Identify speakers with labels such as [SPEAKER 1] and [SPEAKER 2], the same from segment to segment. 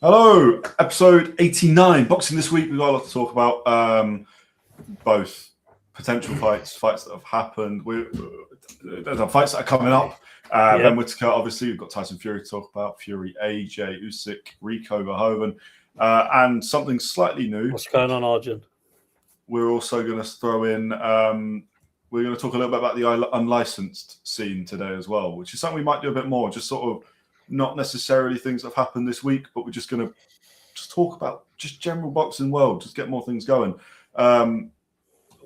[SPEAKER 1] Hello, episode 89. Boxing this week. We've got a lot to talk about. Both potential fights that have happened, fights that are coming up. Ben Whittaker, obviously, we've got Tyson Fury to talk about. Fury, AJ, Usyk, Rico Verhoeven, and something slightly new.
[SPEAKER 2] What's going on, Arjun?
[SPEAKER 1] We're also going to throw in. We're going to talk a little bit about the unlicensed scene today as well, which is something we might do a bit more. Just sort of not necessarily things that have happened this week, but we're just going to talk about just general boxing world, just get more things going.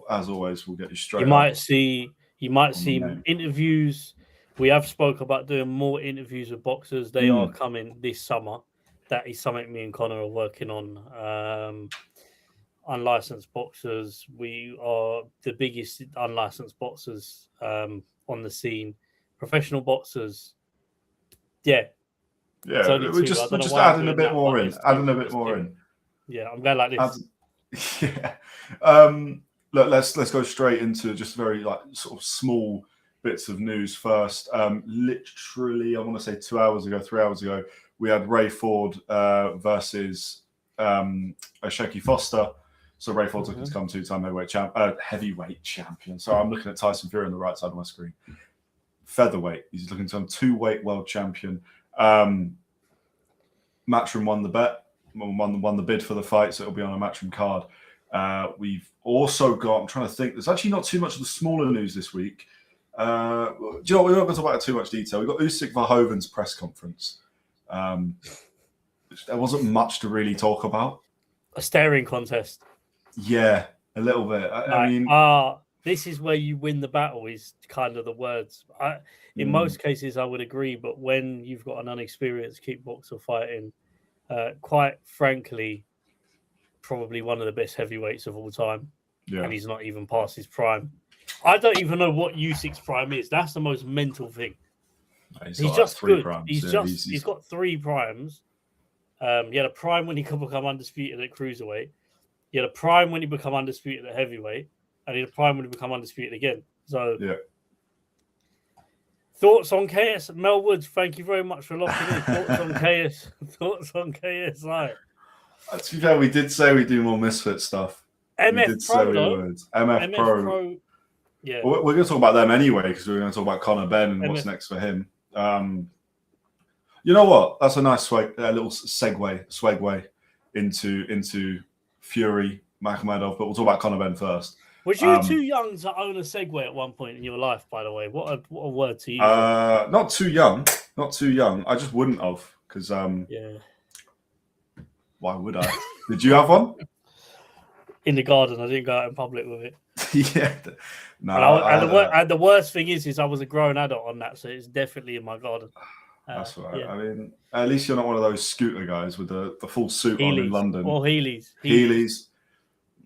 [SPEAKER 1] As always, we'll get you straight.
[SPEAKER 2] You might see interviews. We have spoke about doing more interviews with boxers. They are coming this summer. That is something me and Conor are working on. Unlicensed boxers. We are the biggest unlicensed boxers on the scene. Professional boxers.
[SPEAKER 1] Yeah, we're just adding a bit more in. Yeah,
[SPEAKER 2] I'm going like this.
[SPEAKER 1] Yeah. Look, let's go straight into just very sort of small bits of news first. Literally, I want to say 3 hours ago, we had Ray Ford versus Shaky Foster. So Ray Ford's looking to become two-time heavyweight champion. So I'm looking at Tyson Fury on the right side of my screen. Featherweight. He's looking to become two-weight world champion. Matchroom won the bet, won the bid for the fight, so it'll be on a Matchroom card. We've also got, I'm trying to think, there's actually not too much of the smaller news this week. Do you know what? We're not going to talk about it too much detail. We've got Usyk Verhoeven's press conference. There wasn't much to really talk about.
[SPEAKER 2] A staring contest.
[SPEAKER 1] Yeah, a little bit. I mean,
[SPEAKER 2] this is where you win the battle is kind of the words. In most cases, I would agree, but when you've got an unexperienced kickboxer fighting, quite frankly, probably one of the best heavyweights of all time, and he's not even past his prime. I don't even know what Usyk's prime is. That's the most mental thing. He's just good. He's got 3 primes. He had a prime when he could become undisputed at cruiserweight. He had a prime when he became undisputed at heavyweight, and he had a prime when he became undisputed again. So, thoughts on KS? Mel Woods, thank you very much for locking in. Thoughts on KS? Thoughts on KSI?
[SPEAKER 1] To be fair, we did say we do more Misfit stuff.
[SPEAKER 2] MF
[SPEAKER 1] Pro. Yeah. Well, we're going to talk about them anyway because we're going to talk about Conor Benn and what's next for him. You know what? That's a nice little segue into Fury, Makhmudov, but we'll talk about Conor Benn first.
[SPEAKER 2] Was you too young to own a Segway at one point in your life, by the way? What a word to use.
[SPEAKER 1] Not too young. I just wouldn't have because why would I? Did you have one?
[SPEAKER 2] In the garden. I didn't go out in public with it.
[SPEAKER 1] Yeah.
[SPEAKER 2] No. And the worst thing is I was a grown adult on that, so it's definitely in my garden.
[SPEAKER 1] That's right. Yeah. I mean, at least you're not one of those scooter guys with the full suit on in London.
[SPEAKER 2] Or Heelys.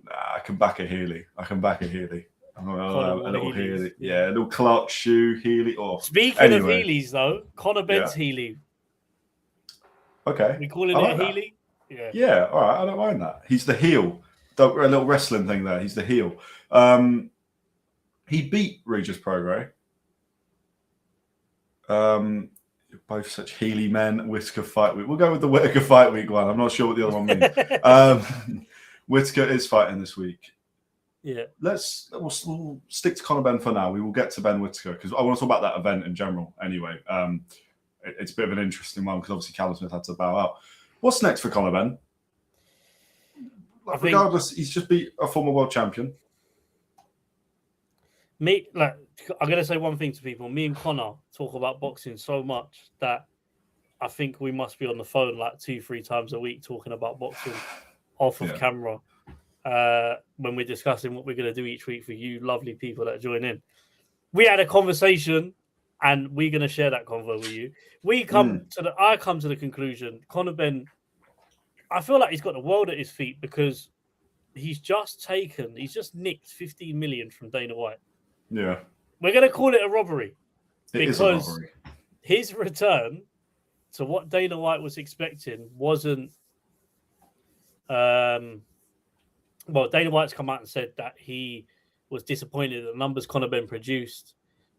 [SPEAKER 1] Nah, I can back a Heely. I'm not a little Heely. Yeah, a little Clark shoe, Heely.
[SPEAKER 2] Speaking of Heelys, though, Conor Benn's Heely.
[SPEAKER 1] Okay.
[SPEAKER 2] We calling it a Heely?
[SPEAKER 1] Yeah, all right. I don't mind that. He's the heel. A little wrestling thing there. He's the heel. He beat Regis Prograis. Both such Healy men. Whittaker fight week. We'll go with the Whittaker fight week one. I'm not sure what the other one means. Whittaker is fighting this week.
[SPEAKER 2] Yeah.
[SPEAKER 1] We'll stick to Conor Benn for now. We will get to Ben Whittaker because I want to talk about that event in general. Anyway, it's a bit of an interesting one because obviously Callum Smith had to bow out. What's next for Conor Benn? Regardless, he's just beat a former world champion.
[SPEAKER 2] I'm going to say one thing to people. Me and Conor talk about boxing so much that I think we must be on the phone 2-3 times a week talking about boxing off of camera when we're discussing what we're going to do each week for you lovely people that join in. We had a conversation and we're going to share that convo with you. I come to the conclusion, Conor Benn, I feel like he's got the world at his feet because he's just nicked 15 million from Dana White.
[SPEAKER 1] Yeah.
[SPEAKER 2] We're going to call it a robbery.
[SPEAKER 1] It is a robbery.
[SPEAKER 2] His return to what Dana White was expecting wasn't... Dana White's come out and said that he was disappointed that the numbers Conor Benn produced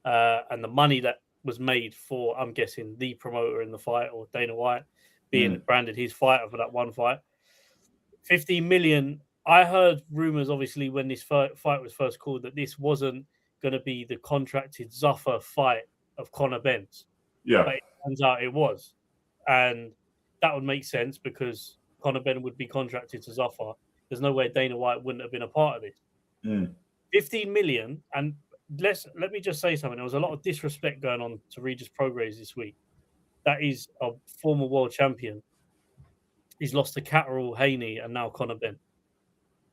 [SPEAKER 2] and the money that was made for, I'm guessing, the promoter in the fight or Dana White being branded his fighter for that one fight. 15 million. I heard rumors, obviously, when this fight was first called, that this wasn't going to be the contracted Zuffer fight of Conor Benn.
[SPEAKER 1] Yeah.
[SPEAKER 2] But it turns out it was. And that would make sense because Conor Benn would be contracted to Zuffer. There's no way Dana White wouldn't have been a part of this. 15 million. And let me just say something. There was a lot of disrespect going on to Regis Prograis this week. That is a former world champion. He's lost to Catterall, Haney, and now Conor Benn.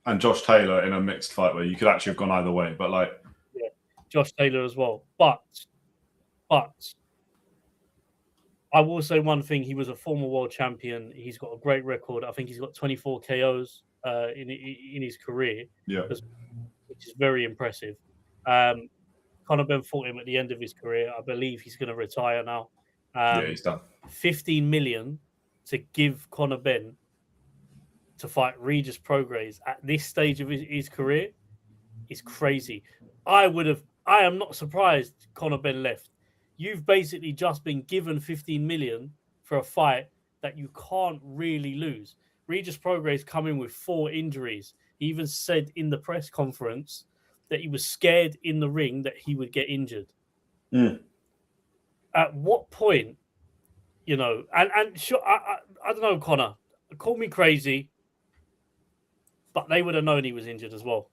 [SPEAKER 1] And Josh Taylor in a mixed fight where you could actually have gone either way. But
[SPEAKER 2] Josh Taylor as well. But I will say one thing. He was a former world champion. He's got a great record. I think he's got 24 KOs in his career, which is very impressive. Conor Benn fought him at the end of his career. I believe he's going to retire now.
[SPEAKER 1] He's done.
[SPEAKER 2] 15 million to give Conor Benn to fight Regis Prograis at this stage of his career is crazy. I am not surprised Conor Benn left. You've basically just been given 15 million for a fight that you can't really lose. Regis Prograis come in with 4 injuries. He even said in the press conference that he was scared in the ring that he would get injured. At what point, and sure, I don't know, Conor, call me crazy, but they would have known he was injured as well.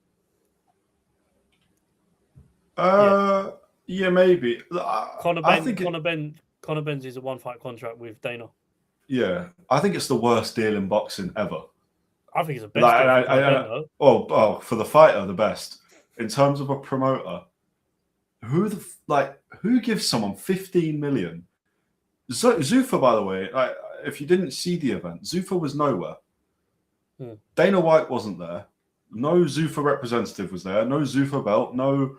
[SPEAKER 1] Yeah, maybe.
[SPEAKER 2] Conor Benn's is a 1-fight contract with Dana.
[SPEAKER 1] Yeah, I think it's the worst deal in boxing ever.
[SPEAKER 2] I think it's the best deal for
[SPEAKER 1] Benn, for the fighter, the best. In terms of a promoter, who gives someone 15 million? Zuffa, by the way, if you didn't see the event, Zuffa was nowhere. Dana White wasn't there. No Zuffa representative was there. No Zuffa belt. No.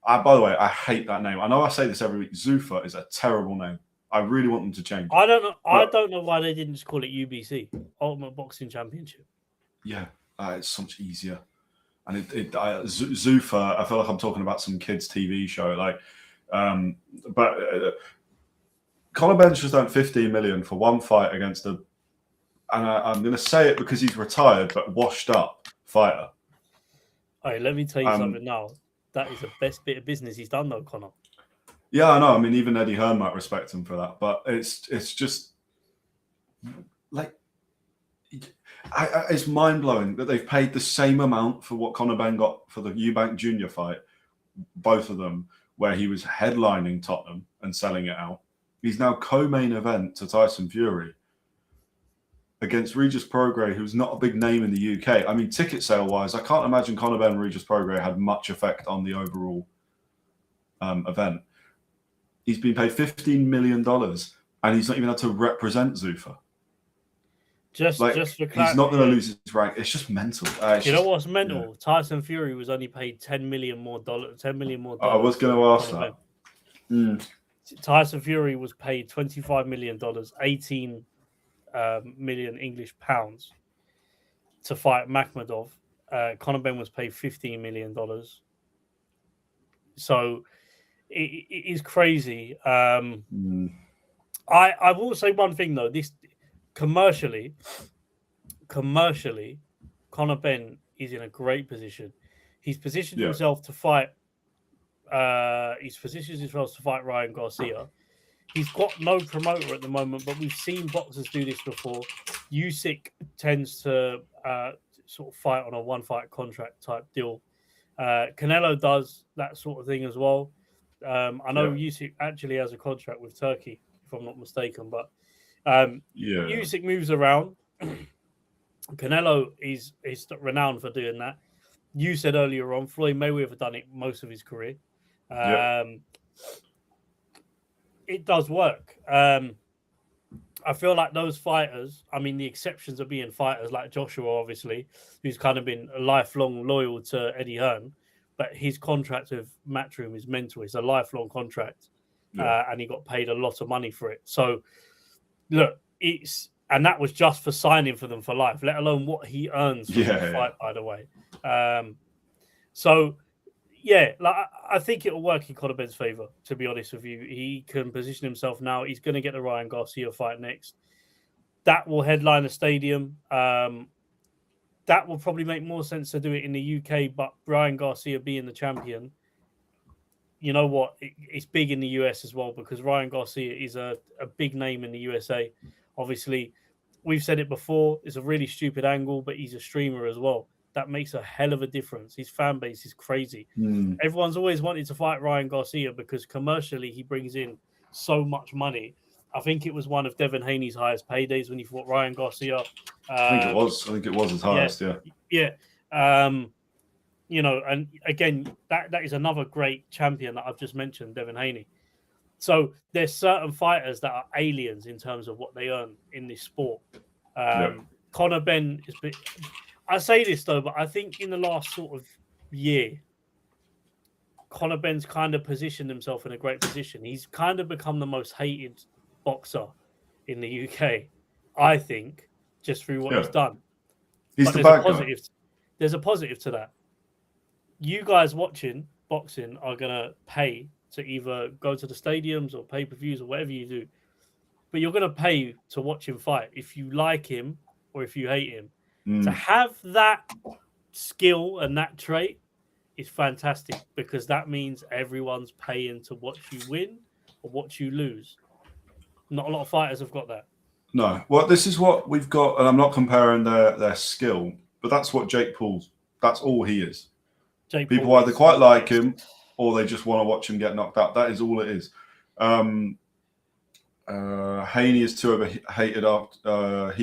[SPEAKER 1] By the way, I hate that name. I know I say this every week. Zuffa is a terrible name. I really want them to change it.
[SPEAKER 2] I don't know why they didn't just call it UBC, Ultimate Boxing Championship.
[SPEAKER 1] Yeah, it's so much easier. And Zuffa, I feel like I'm talking about some kids' TV show. But Conor Benn's just earned 15 million for one fight against and I'm going to say it because he's retired, but washed up fighter.
[SPEAKER 2] All right, let me tell you something now. That is the best bit of business he's done, though, Conor.
[SPEAKER 1] Yeah, I know. I mean, even Eddie Hearn might respect him for that. But it's just it's mind blowing that they've paid the same amount for what Conor Benn got for the Eubank Jr. fight, both of them, where he was headlining Tottenham and selling it out. He's now co-main event to Tyson Fury against Regis Prograis, who's not a big name in the UK. I mean, ticket sale wise, I can't imagine Conor Benn and Regis Prograis had much effect on the overall event. He's been paid $15 million and he's not even had to represent Zuffa.
[SPEAKER 2] Just for clarity,
[SPEAKER 1] he's not going to lose his rank. It's just mental.
[SPEAKER 2] Know what's mental? Yeah. Tyson Fury was only paid $10 million more.
[SPEAKER 1] I was going to ask that.
[SPEAKER 2] Tyson Fury was paid $25 million, 18 million English pounds to fight Makhmudov. Conor Benn was paid $15 million. So it is crazy. I will say one thing though. This commercially, Conor Benn is in a great position. He's positioned himself to fight. He's positioned himself to fight Ryan Garcia. He's got no promoter at the moment, but we've seen boxers do this before. Usyk tends to sort of fight on a 1-fight contract type deal. Canelo does that sort of thing as well. I know Usyk actually has a contract with Turkey, if I'm not mistaken, but Usyk moves around. Canelo is renowned for doing that. You said earlier on, Floyd Mayweather done it most of his career. It does work. I feel like those fighters, I mean, the exceptions are being fighters like Joshua, obviously, who's kind of been lifelong loyal to Eddie Hearn, but his contract with Matchroom is mental. It's a lifelong contract, and he got paid a lot of money for it. So, look, and that was just for signing for them for life, let alone what he earns from the fight, by the way. I think it'll work in Conor Benn's favour, to be honest with you. He can position himself now. He's going to get the Ryan Garcia fight next. that will headline a stadium. That will probably make more sense to do it in the UK, but Ryan Garcia being the champion, you know what? It's big in the US as well because Ryan Garcia is a big name in the USA. Obviously, we've said it before, it's a really stupid angle, but he's a streamer as well. That makes a hell of a difference. His fan base is crazy. Everyone's always wanted to fight Ryan Garcia because commercially he brings in so much money. I think it was one of Devin Haney's highest paydays when he fought Ryan Garcia.
[SPEAKER 1] I think it was his highest,
[SPEAKER 2] Yeah. You know, and again, that is another great champion that I've just mentioned, Devin Haney. So there's certain fighters that are aliens in terms of what they earn in this sport. Conor Benn is. I say this though, but I think in the last sort of year, Conor Benn's kind of positioned himself in a great position. He's kind of become the most hated boxer in the UK, I think, just through what he's done.
[SPEAKER 1] He's the bad guy.
[SPEAKER 2] There's a positive to that. You guys watching boxing are going to pay to either go to the stadiums or pay-per-views or whatever you do. But you're going to pay to watch him fight if you like him or if you hate him. To have that skill and that trait is fantastic because that means everyone's paying to watch you win or watch you lose. Not a lot of fighters have got that.
[SPEAKER 1] No. Well, this is what we've got, and I'm not comparing their skill, but that's what Jake Paul's. That's all he is. People either quite like him or they just want to watch him get knocked out. That is all it is. Haney is too overhated after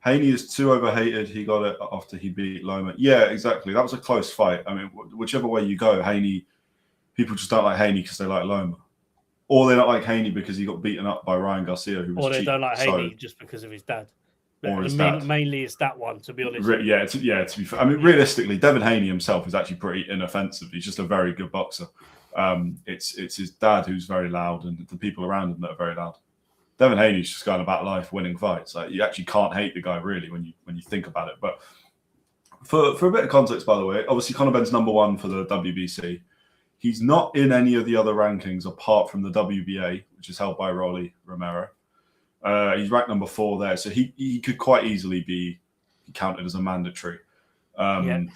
[SPEAKER 1] Haney is too overhated. He got it after he beat Loma. Yeah, exactly. That was a close fight. I mean, whichever way you go, Haney, people just don't like Haney because they like Loma. Or they don't like Haney because he got beaten up by Ryan Garcia, who was
[SPEAKER 2] Or they
[SPEAKER 1] cheap.
[SPEAKER 2] don't like Haney just because of his dad.
[SPEAKER 1] Or his dad.
[SPEAKER 2] Mainly it's that one, to be honest.
[SPEAKER 1] To be fair. I mean, realistically, Devin Haney himself is actually pretty inoffensive. He's just a very good boxer. It's his dad who's very loud and the people around him that are very loud. Devin Haney's just going about life winning fights. Like, you actually can't hate the guy really when you think about it. But for a bit of context, by the way, obviously Conor Benn's number one for the WBC. He's not in any of the other rankings apart from the WBA, which is held by Rolly Romero. He's ranked number 4 there, so he could quite easily be counted as a mandatory.
[SPEAKER 2] I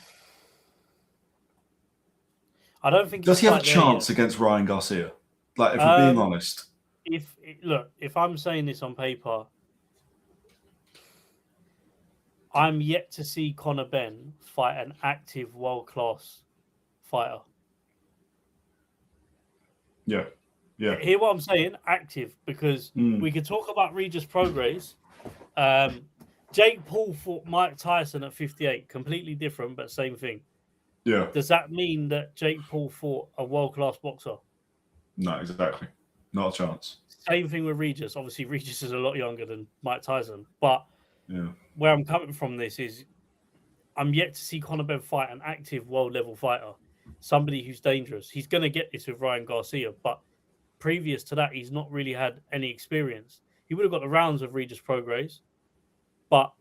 [SPEAKER 2] don't think.
[SPEAKER 1] Does he have a chance against Ryan Garcia? Like, if we're being honest.
[SPEAKER 2] If I'm saying this on paper, I'm yet to see Conor Benn fight an active world-class fighter.
[SPEAKER 1] Yeah.
[SPEAKER 2] Hear what I'm saying? Active, because we could talk about Regis Prograis. Jake Paul fought Mike Tyson at 58, completely different, but same thing.
[SPEAKER 1] Yeah.
[SPEAKER 2] Does that mean that Jake Paul fought a world-class boxer?
[SPEAKER 1] No, exactly. Not a chance.
[SPEAKER 2] Same thing with Regis. Obviously, Regis is a lot younger than Mike Tyson. But
[SPEAKER 1] yeah,
[SPEAKER 2] where I'm coming from this is I'm yet to see Conor Benn fight an active world-level fighter, somebody who's dangerous. He's going to get this with Ryan Garcia, but previous to that, he's not really had any experience. He would have got the rounds of Regis Prograis, but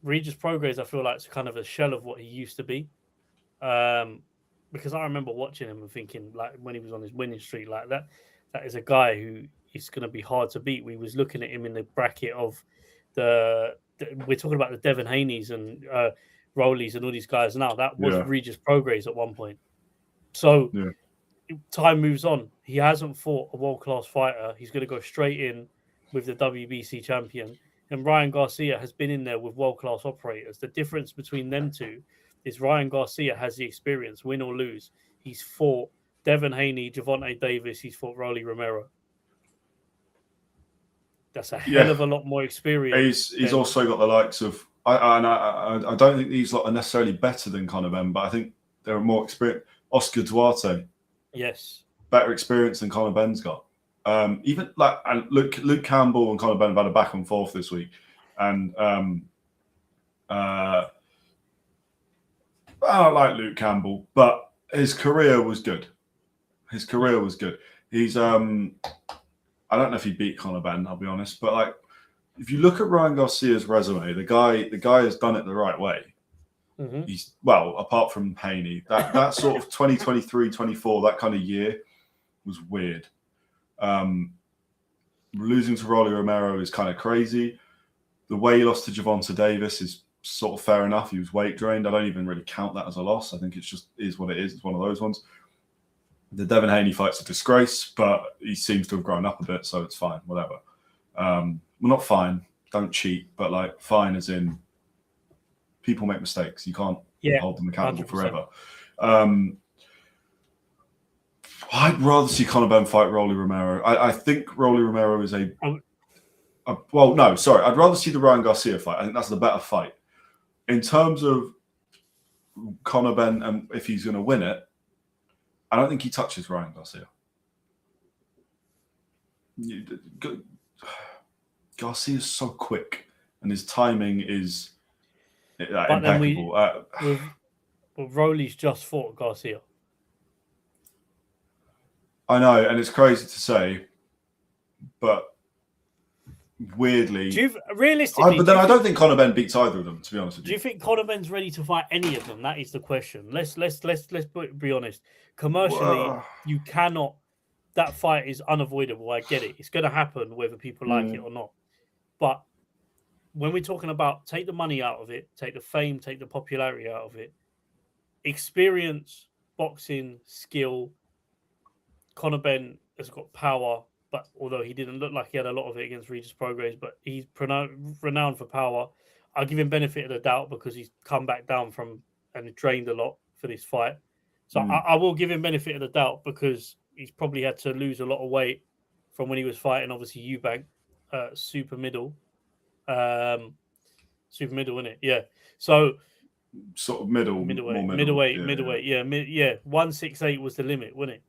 [SPEAKER 2] Regis Prograis, I feel like, is kind of a shell of what he used to be. Because I remember watching him and thinking, like, when he was on his winning streak, like that is a guy who is going to be hard to beat. We was looking at him in the bracket of we're talking about the Devin Haneys and Rowleys and all these guys now. That was Regis Prograis at one point. So time moves on. He hasn't fought a world-class fighter. He's going to go straight in with the WBC champion. And Ryan Garcia has been in there with world-class operators. The difference between them two is Ryan Garcia has the experience, win or lose. He's fought Devin Haney, Gervonta Davis. He's fought Rolly Romero. That's a hell of a lot more experience.
[SPEAKER 1] He's also got the likes of... I don't think these lot are necessarily better than Conor Benn, but I think they're more experienced. Oscar Duarte.
[SPEAKER 2] Yes.
[SPEAKER 1] Better experience than Conor Benn's got. Even like, and Luke Campbell and Conor Benn have had a back and forth this week. And I don't like Luke Campbell, but his career was good. He's I don't know if he beat Conor Benn, I'll be honest, but like, if you look at Ryan Garcia's resume, the guy has done it the right way. Mm-hmm. He's, well, apart from Haney, that sort of 2023, 24, that kind of year was weird. losing to Rolly Romero is kind of crazy. The way he lost to Gervonta Davis is sort of fair enough. He was weight drained. I don't even really count that as a loss. I think it's just is what it is. It's one of those ones. The Devin Haney fight's a disgrace, but he seems to have grown up a bit, so it's fine, whatever. Well, not fine. Don't cheat, but like fine as in people make mistakes. You can't hold them accountable 100%. Forever. I'd rather see Conor Benn fight Rolly Romero. I think Rolly Romero is I'd rather see the Ryan Garcia fight. I think that's the better fight. In terms of Conor Benn and if he's going to win it, I don't think he touches Ryan Garcia. Garcia's so quick, and his timing is impeccable.
[SPEAKER 2] Rolly's just fought Garcia.
[SPEAKER 1] I know, and it's crazy to say, but weirdly,
[SPEAKER 2] realistically,
[SPEAKER 1] I don't think Conor Benn beats either of them. To be honest with you,
[SPEAKER 2] do you think Conor Benn's ready to fight any of them? That is the question. Let's be honest. Commercially, you cannot. That fight is unavoidable. I get it. It's going to happen whether people like it or not. But when we're talking about take the money out of it, take the fame, take the popularity out of it, experience, boxing, skill. Conor Benn has got power, but although he didn't look like he had a lot of it against Regis Prograis, but he's renowned for power. I'll give him benefit of the doubt because he's come back down from and trained a lot for this fight. So I will give him benefit of the doubt because he's probably had to lose a lot of weight from when he was fighting, obviously, Eubank, super middle, isn't it? Yeah. So
[SPEAKER 1] sort of middleweight.
[SPEAKER 2] Yeah. 168 was the limit, wasn't it?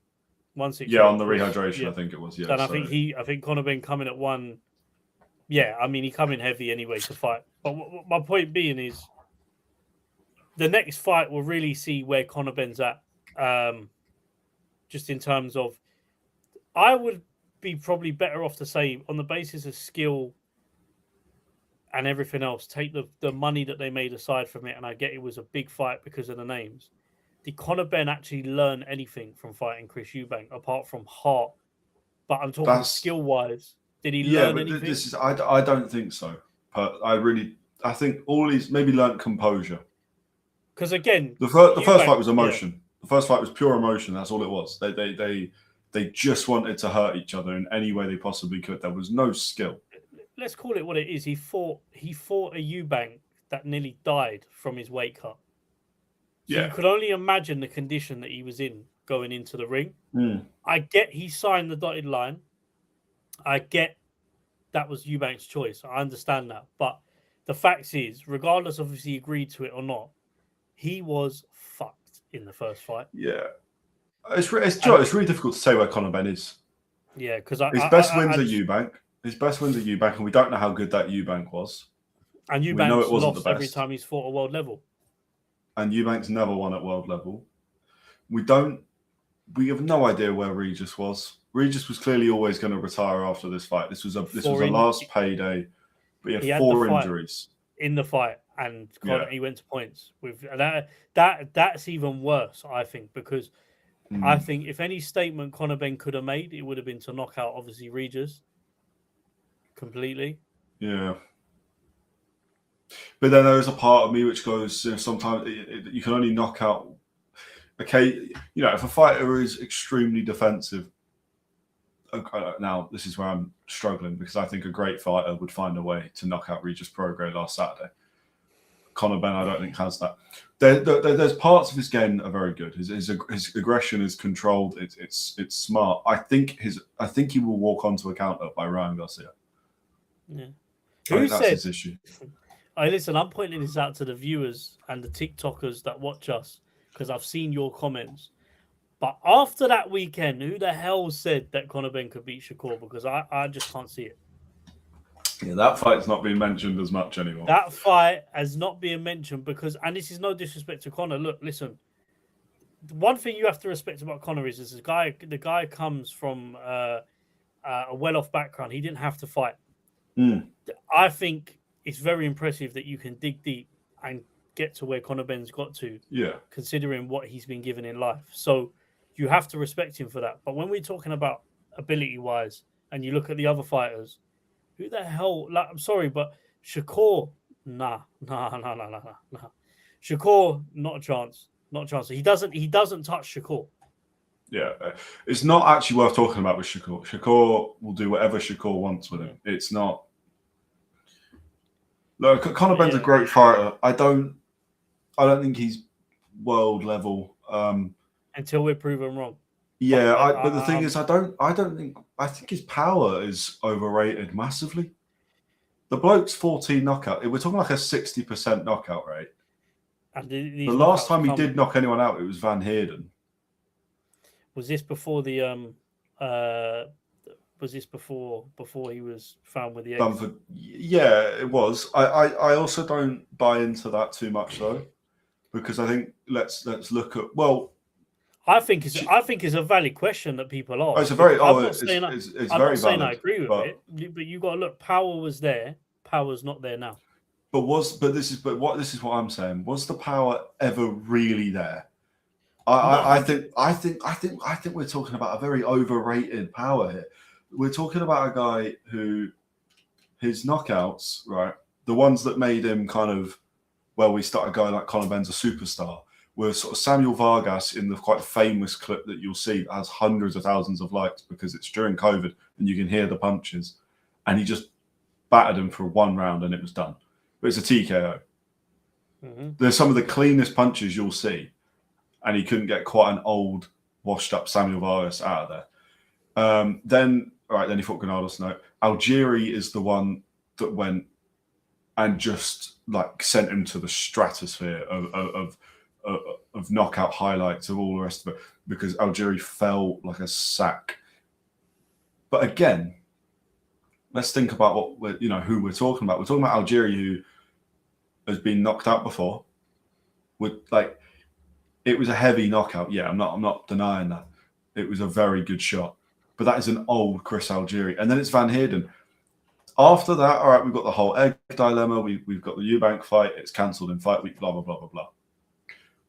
[SPEAKER 2] 168.
[SPEAKER 1] Yeah, on the rehydration, I think it was. Yeah,
[SPEAKER 2] and I think Conor Benn coming at one. Yeah, I mean he come in heavy anyway to fight. But my point being is, the next fight will really see where Conor Benn's at. Just in terms of, I would be probably better off to say on the basis of skill and everything else, take the money that they made aside from it. And I get it was a big fight because of the names. Did Conor Benn actually learn anything from fighting Chris Eubank apart from heart? But I'm talking skill-wise. Did he learn anything?
[SPEAKER 1] I don't think so. But I think all he's maybe learned composure.
[SPEAKER 2] Because again,
[SPEAKER 1] the first fight was emotion. Yeah. The first fight was pure emotion. That's all it was. They just wanted to hurt each other in any way they possibly could. There was no skill.
[SPEAKER 2] Let's call it what it is. He fought a Eubank that nearly died from his weight cut. So you could only imagine the condition that he was in going into the ring. I get he signed the dotted line. I get that was Eubank's choice. I understand that. But the fact is, regardless of if he agreed to it or not, he was fucked in the first fight.
[SPEAKER 1] Yeah. It's really difficult to say where Conor Benn is.
[SPEAKER 2] Yeah, because
[SPEAKER 1] his best wins are Eubank. His best wins are Eubank, and we don't know how good that Eubank was.
[SPEAKER 2] And Eubank's lost every time he's fought at world level.
[SPEAKER 1] And Eubank's never won at world level. We have no idea where Regis was. Regis was clearly always going to retire after this fight. This was a last payday, but he had 4 injuries
[SPEAKER 2] in the fight, and he went to points with that's even worse, I think, because I think if any statement Conor Benn could have made, it would have been to knock out obviously Regis completely. Yeah.
[SPEAKER 1] But then there is a part of me which goes, sometimes you can only knock out. Okay, if a fighter is extremely defensive, now this is where I'm struggling because I think a great fighter would find a way to knock out Regis Prograis last Saturday. Conor Benn, I don't think has that. There's parts of his game that are very good. His aggression is controlled. It's smart. I think he will walk onto a counter by Ryan Garcia.
[SPEAKER 2] Yeah.
[SPEAKER 1] That's his issue.
[SPEAKER 2] Listen, I'm pointing this out to the viewers and the TikTokers that watch us because I've seen your comments. But after that weekend, who the hell said that Conor Benn could beat Shakur? Because I just can't see it.
[SPEAKER 1] Yeah, that fight's not being mentioned as much anymore.
[SPEAKER 2] That fight has not been mentioned because, and this is no disrespect to Conor. Look, listen. One thing you have to respect about Conor is the guy comes from a well-off background. He didn't have to fight. I think it's very impressive that you can dig deep and get to where Conor Benn's got to, considering what he's been given in life. So you have to respect him for that. But when we're talking about ability-wise and you look at the other fighters, who the hell? Like, I'm sorry, but Shakur, nah. Shakur, not a chance. Not a chance. He doesn't touch Shakur.
[SPEAKER 1] Yeah, it's not actually worth talking about with Shakur. Shakur will do whatever Shakur wants with him. It's not. Look, Conor Benn's a great fighter. I don't think he's world level.
[SPEAKER 2] Until we're proven wrong.
[SPEAKER 1] Yeah, but the thing is, I think his power is overrated massively. The bloke's 14 knockout. We're talking like a 60% knockout rate.
[SPEAKER 2] And
[SPEAKER 1] the last time he did knock anyone out, it was Van Heerden.
[SPEAKER 2] Was this before the Was this before he was found with the eggs?
[SPEAKER 1] Yeah, it was. I also don't buy into that too much though, because I think let's look at
[SPEAKER 2] I think it's a valid question that people ask.
[SPEAKER 1] Oh, it's a very.
[SPEAKER 2] I'm
[SPEAKER 1] not
[SPEAKER 2] saying
[SPEAKER 1] valid,
[SPEAKER 2] I agree with it, but you got to look. Power was there. Power's not there now.
[SPEAKER 1] This is what I'm saying. Was the power ever really there? I think we're talking about a very overrated power here. We're talking about a guy who his knockouts, right? The ones that made him kind of, we start a guy like Conor Benn's a superstar. Were sort of Samuel Vargas in the quite famous clip that you'll see that has hundreds of thousands of likes because it's during COVID and you can hear the punches, and he just battered him for one round and it was done. But it's a TKO.
[SPEAKER 2] Mm-hmm.
[SPEAKER 1] There's some of the cleanest punches you'll see, and he couldn't get quite an old, washed-up Samuel Vargas out of there. Then he fought Granados. No, Algieri is the one that went and just like sent him to the stratosphere of knockout highlights of all the rest of it, because Algieri fell like a sack. But again, let's think about who we're talking about. We're talking about Algieri, who has been knocked out before. It was a heavy knockout. Yeah, I'm not denying that. It was a very good shot. But that is an old Chris Algieri. And then it's Van Heerden. After that, all right, we've got the whole egg dilemma. We've got the Eubank fight. It's cancelled in fight week, blah, blah, blah, blah, blah.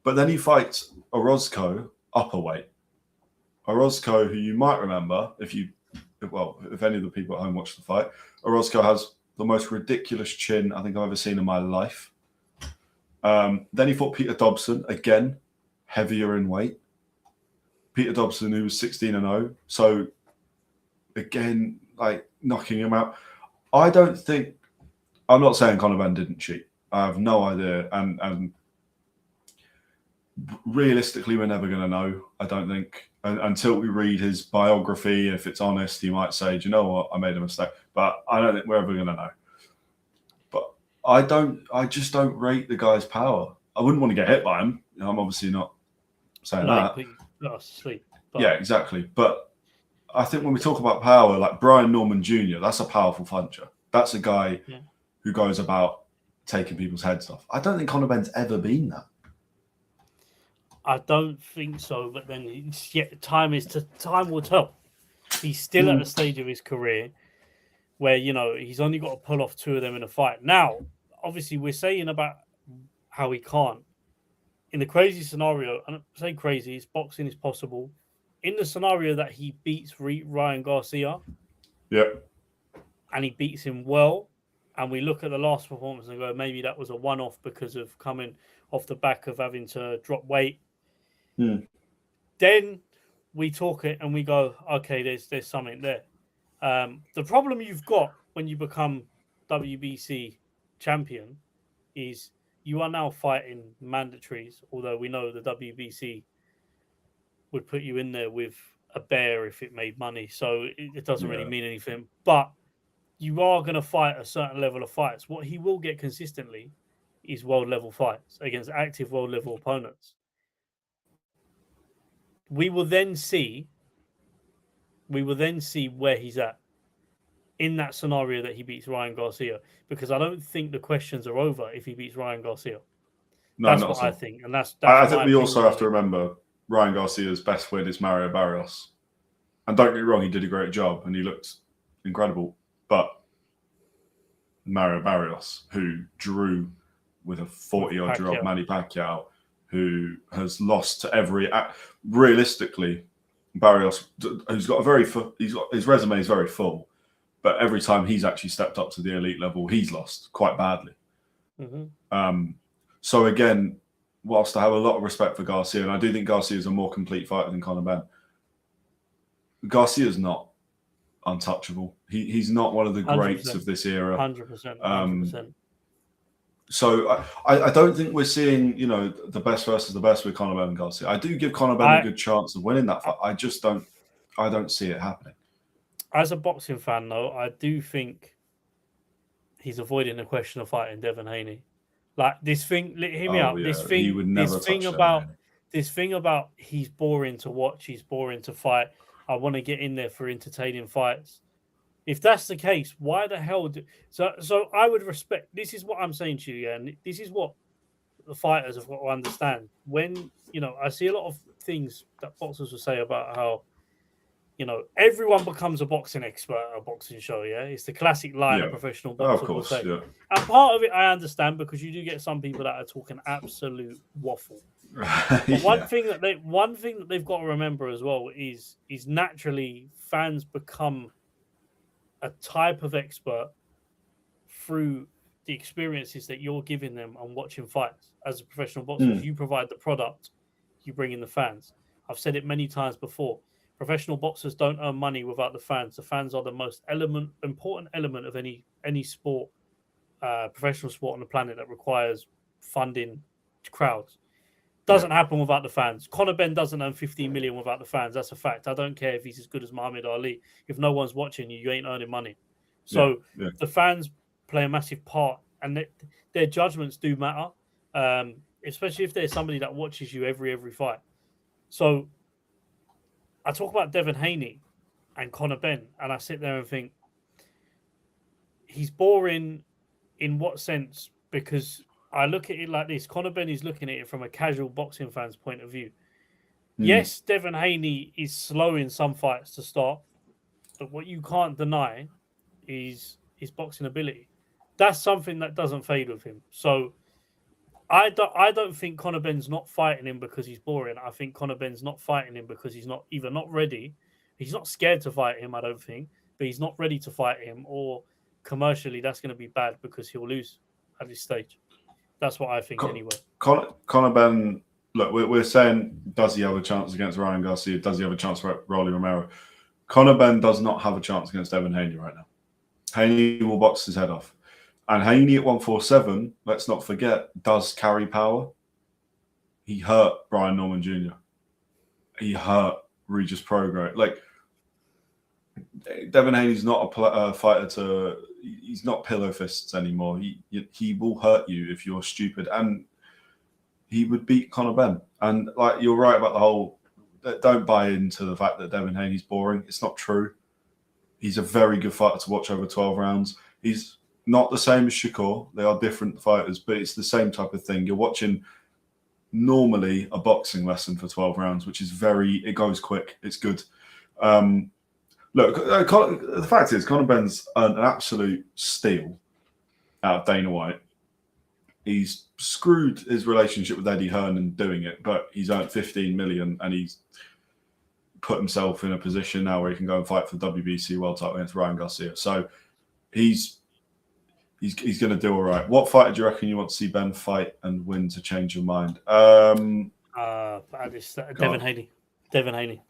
[SPEAKER 1] But then he fights Orozco upperweight. Orozco, who you might remember, if any of the people at home watched the fight, Orozco has the most ridiculous chin I think I've ever seen in my life. Then he fought Peter Dobson, again, heavier in weight. Peter Dobson, who was 16-0. So, again, knocking him out. I'm not saying Conor Benn didn't cheat. I have no idea. And realistically, we're never going to know, I don't think. Until we read his biography, if it's honest, he might say, do you know what, I made a mistake. But I don't think we're ever going to know. But I just don't rate the guy's power. I wouldn't want to get hit by him. I'm obviously not saying that. Yeah, exactly. But I think when we talk about power, like Brian Norman Jr., that's a powerful puncher. That's a guy who goes about taking people's heads off. I don't think Conor Benn's ever been that.
[SPEAKER 2] I don't think so, but then time will tell. He's still at a stage of his career where, he's only got to pull off 2 of them in a fight. Now, obviously, we're saying about how he can't. In the crazy scenario, and I say crazy, boxing is possible. In the scenario that he beats Ryan Garcia, and he beats him well, and we look at the last performance and go, maybe that was a one-off because of coming off the back of having to drop weight. Then we talk it and we go, okay, there's something there. The problem you've got when you become WBC champion is you are now fighting mandatories, although we know the WBC would put you in there with a bear if it made money, so it doesn't really mean anything. But you are going to fight a certain level of fights. What he will get consistently is world level fights against active world level opponents. We will then see where he's at in that scenario that he beats Ryan Garcia, because I don't think the questions are over if he beats Ryan Garcia.
[SPEAKER 1] No,
[SPEAKER 2] that's
[SPEAKER 1] not
[SPEAKER 2] what
[SPEAKER 1] so.
[SPEAKER 2] I think, and that's
[SPEAKER 1] I think we also have to remember Ryan Garcia's best win is Mario Barrios, and don't get me wrong, he did a great job and he looked incredible. But Mario Barrios, who drew with a 40-odd-year-old Manny Pacquiao, who has lost to realistically, Barrios, who's got his resume is very full, but every time he's actually stepped up to the elite level, he's lost quite badly. So again, whilst I have a lot of respect for Garcia, and I do think Garcia is a more complete fighter than Conor Benn, Garcia's not untouchable. He's not one of the greats
[SPEAKER 2] 100%.
[SPEAKER 1] of this era.
[SPEAKER 2] 100%.
[SPEAKER 1] So I don't think we're seeing, the best versus the best with Conor Benn and Garcia. I do give Conor Benn a good chance of winning that fight. I don't see it happening.
[SPEAKER 2] As a boxing fan, though, I do think he's avoiding the question of fighting Devin Haney. Like this thing, hear me out.
[SPEAKER 1] Yeah.
[SPEAKER 2] This thing,
[SPEAKER 1] he would never
[SPEAKER 2] this thing about he's boring to watch, he's boring to fight. I want to get in there for entertaining fights. If that's the case, why the hell? So I would respect. This is what I'm saying to you, and this is what the fighters have got to understand. When I see a lot of things that boxers will say about how everyone becomes a boxing expert at a boxing show. Yeah, it's the classic line of professional boxers.
[SPEAKER 1] Of course,
[SPEAKER 2] will say.
[SPEAKER 1] yeah.
[SPEAKER 2] And part of it I understand because you do get some people that are talking absolute waffle. But one thing that they've got to remember as well is naturally fans become a type of expert through the experiences that you're giving them and watching fights. As a professional boxer, you provide the product, you bring in the fans. I've said it many times before. Professional boxers don't earn money without the fans. The fans are the most important element of any sport, professional sport on the planet that requires funding crowds. Doesn't happen without the fans. Conor Benn doesn't earn 15 million without the fans. That's a fact. I don't care if he's as good as Muhammad Ali. If no one's watching you, you ain't earning money. So the fans play a massive part, and their judgments do matter, especially if there's somebody that watches you every fight. So I talk about Devin Haney and Conor Benn, and I sit there and think he's boring in what sense? Because I look at it like this. Conor Benn is looking at it from a casual boxing fan's point of view. Yes, Devin Haney is slow in some fights to start, but what you can't deny is his boxing ability. That's something that doesn't fade with him. So I don't think Conor Benn's not fighting him because he's boring. I think Conor Benn's not fighting him because he's not either not ready. He's not scared to fight him, I don't think, but he's not ready to fight him, or commercially that's going to be bad because he'll lose at this stage. That's what I think anyway.
[SPEAKER 1] Conor Benn, look, we're saying, does he have a chance against Ryan Garcia? Does he have a chance for Rolly Romero? Conor Benn does not have a chance against Devin Haney right now. Haney will box his head off. And Haney at 147, let's not forget, does carry power. He hurt Brian Norman Jr. He hurt Regis Prograis. Like, Devin Haney's not a fighter he's not pillow fists anymore. He will hurt you if you're stupid. And he would beat Conor Benn. And like, you're right about the whole, don't buy into the fact that Devin Haney's boring. It's not true. He's a very good fighter to watch over 12 rounds. He's not the same as Shakur. They are different fighters, but it's the same type of thing. You're watching normally a boxing lesson for 12 rounds, which is it goes quick. It's good. Look, the fact is, Conor Benn's an absolute steal out of Dana White. He's screwed his relationship with Eddie Hearn in doing it, but he's earned 15 million and he's put himself in a position now where he can go and fight for the WBC world title against Ryan Garcia. So he's going to do all right. What fighter do you reckon you want to see Ben fight and win to change your mind?
[SPEAKER 2] Devin Haney. Devin Haney.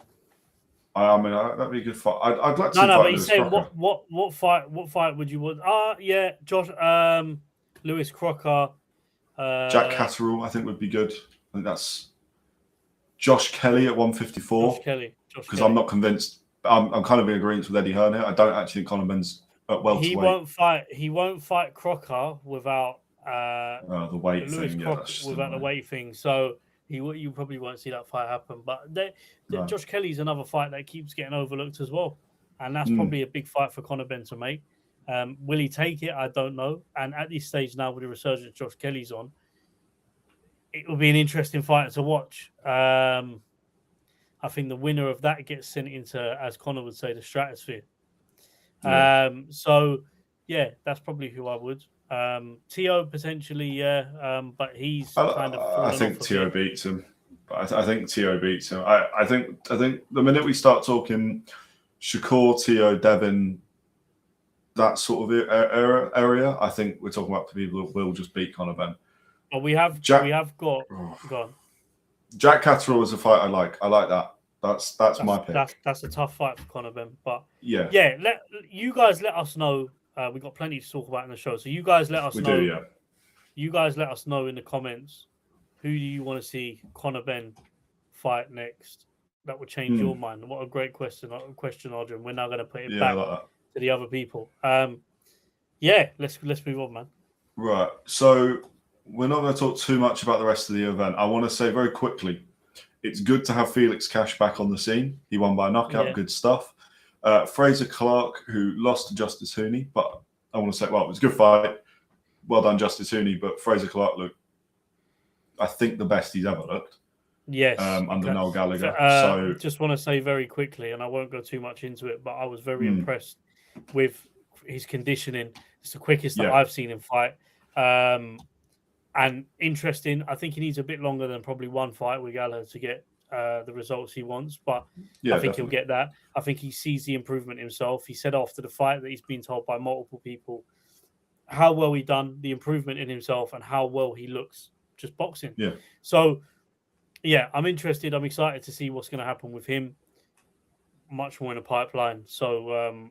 [SPEAKER 1] I mean, that'd be a good fight. I'd like to.
[SPEAKER 2] No, but he's saying what fight would you want? Josh, Lewis Crocker,
[SPEAKER 1] Jack Catterall, I think would be good. I think that's Josh Kelly at 154.
[SPEAKER 2] Josh Kelly,
[SPEAKER 1] because I'm not convinced. I'm kind of in agreement with Eddie Hearn here. I don't actually think Conor Benn's at welterweight.
[SPEAKER 2] He won't fight Crocker without
[SPEAKER 1] the weight
[SPEAKER 2] Lewis
[SPEAKER 1] thing.
[SPEAKER 2] Crocker without the weight thing. So. You probably won't see that fight happen, but Josh Kelly's another fight that keeps getting overlooked as well, and that's probably a big fight for Conor Benn to make. Will he take it? I don't know. And at this stage now, with the resurgence Josh Kelly's on, it will be an interesting fight to watch. I think the winner of that gets sent into, as Conor would say, the stratosphere. Yeah. That's probably who I would. Tio potentially, but he's kind of.
[SPEAKER 1] I think Tio beats him. But I think Tio beats him. I think the minute we start talking Shakur, Tio, Devin, that sort of area, I think we're talking about people that will just beat Conor Benn.
[SPEAKER 2] But we have got. Go on.
[SPEAKER 1] Jack Catterall is a fight I like. I like that. That's my pick.
[SPEAKER 2] That's a tough fight for Conor Benn. But
[SPEAKER 1] yeah.
[SPEAKER 2] Let us know. We've got plenty to talk about in the show. So you guys let us know.
[SPEAKER 1] Yeah.
[SPEAKER 2] You guys let us know in the comments who do you want to see Conor Benn fight next. That would change your mind. What a great question, Adrian. We're now going to put it back to the other people. Let's move on, man.
[SPEAKER 1] Right. So we're not going to talk too much about the rest of the event. I want to say very quickly, it's good to have Felix Cash back on the scene. He won by knockout. Good stuff. Fraser Clark, who lost to Justice Hooney, but I want to say, well, it was a good fight. Well done, Justice Hooney, but Fraser Clark looked, I think, the best he's ever looked.
[SPEAKER 2] Yes.
[SPEAKER 1] Under Noel Gallagher.
[SPEAKER 2] So just want to say very quickly, and I won't go too much into it, but I was very impressed with his conditioning. It's the quickest that I've seen him fight. And interesting, I think he needs a bit longer than probably one fight with Gallagher to get the results he wants, but I think he'll get that. I think he sees the improvement himself. He said after the fight that he's been told by multiple people how well he done, the improvement in himself, and how well he looks just boxing.
[SPEAKER 1] Yeah.
[SPEAKER 2] So, I'm interested. I'm excited to see what's going to happen with him. Much more in the pipeline. So,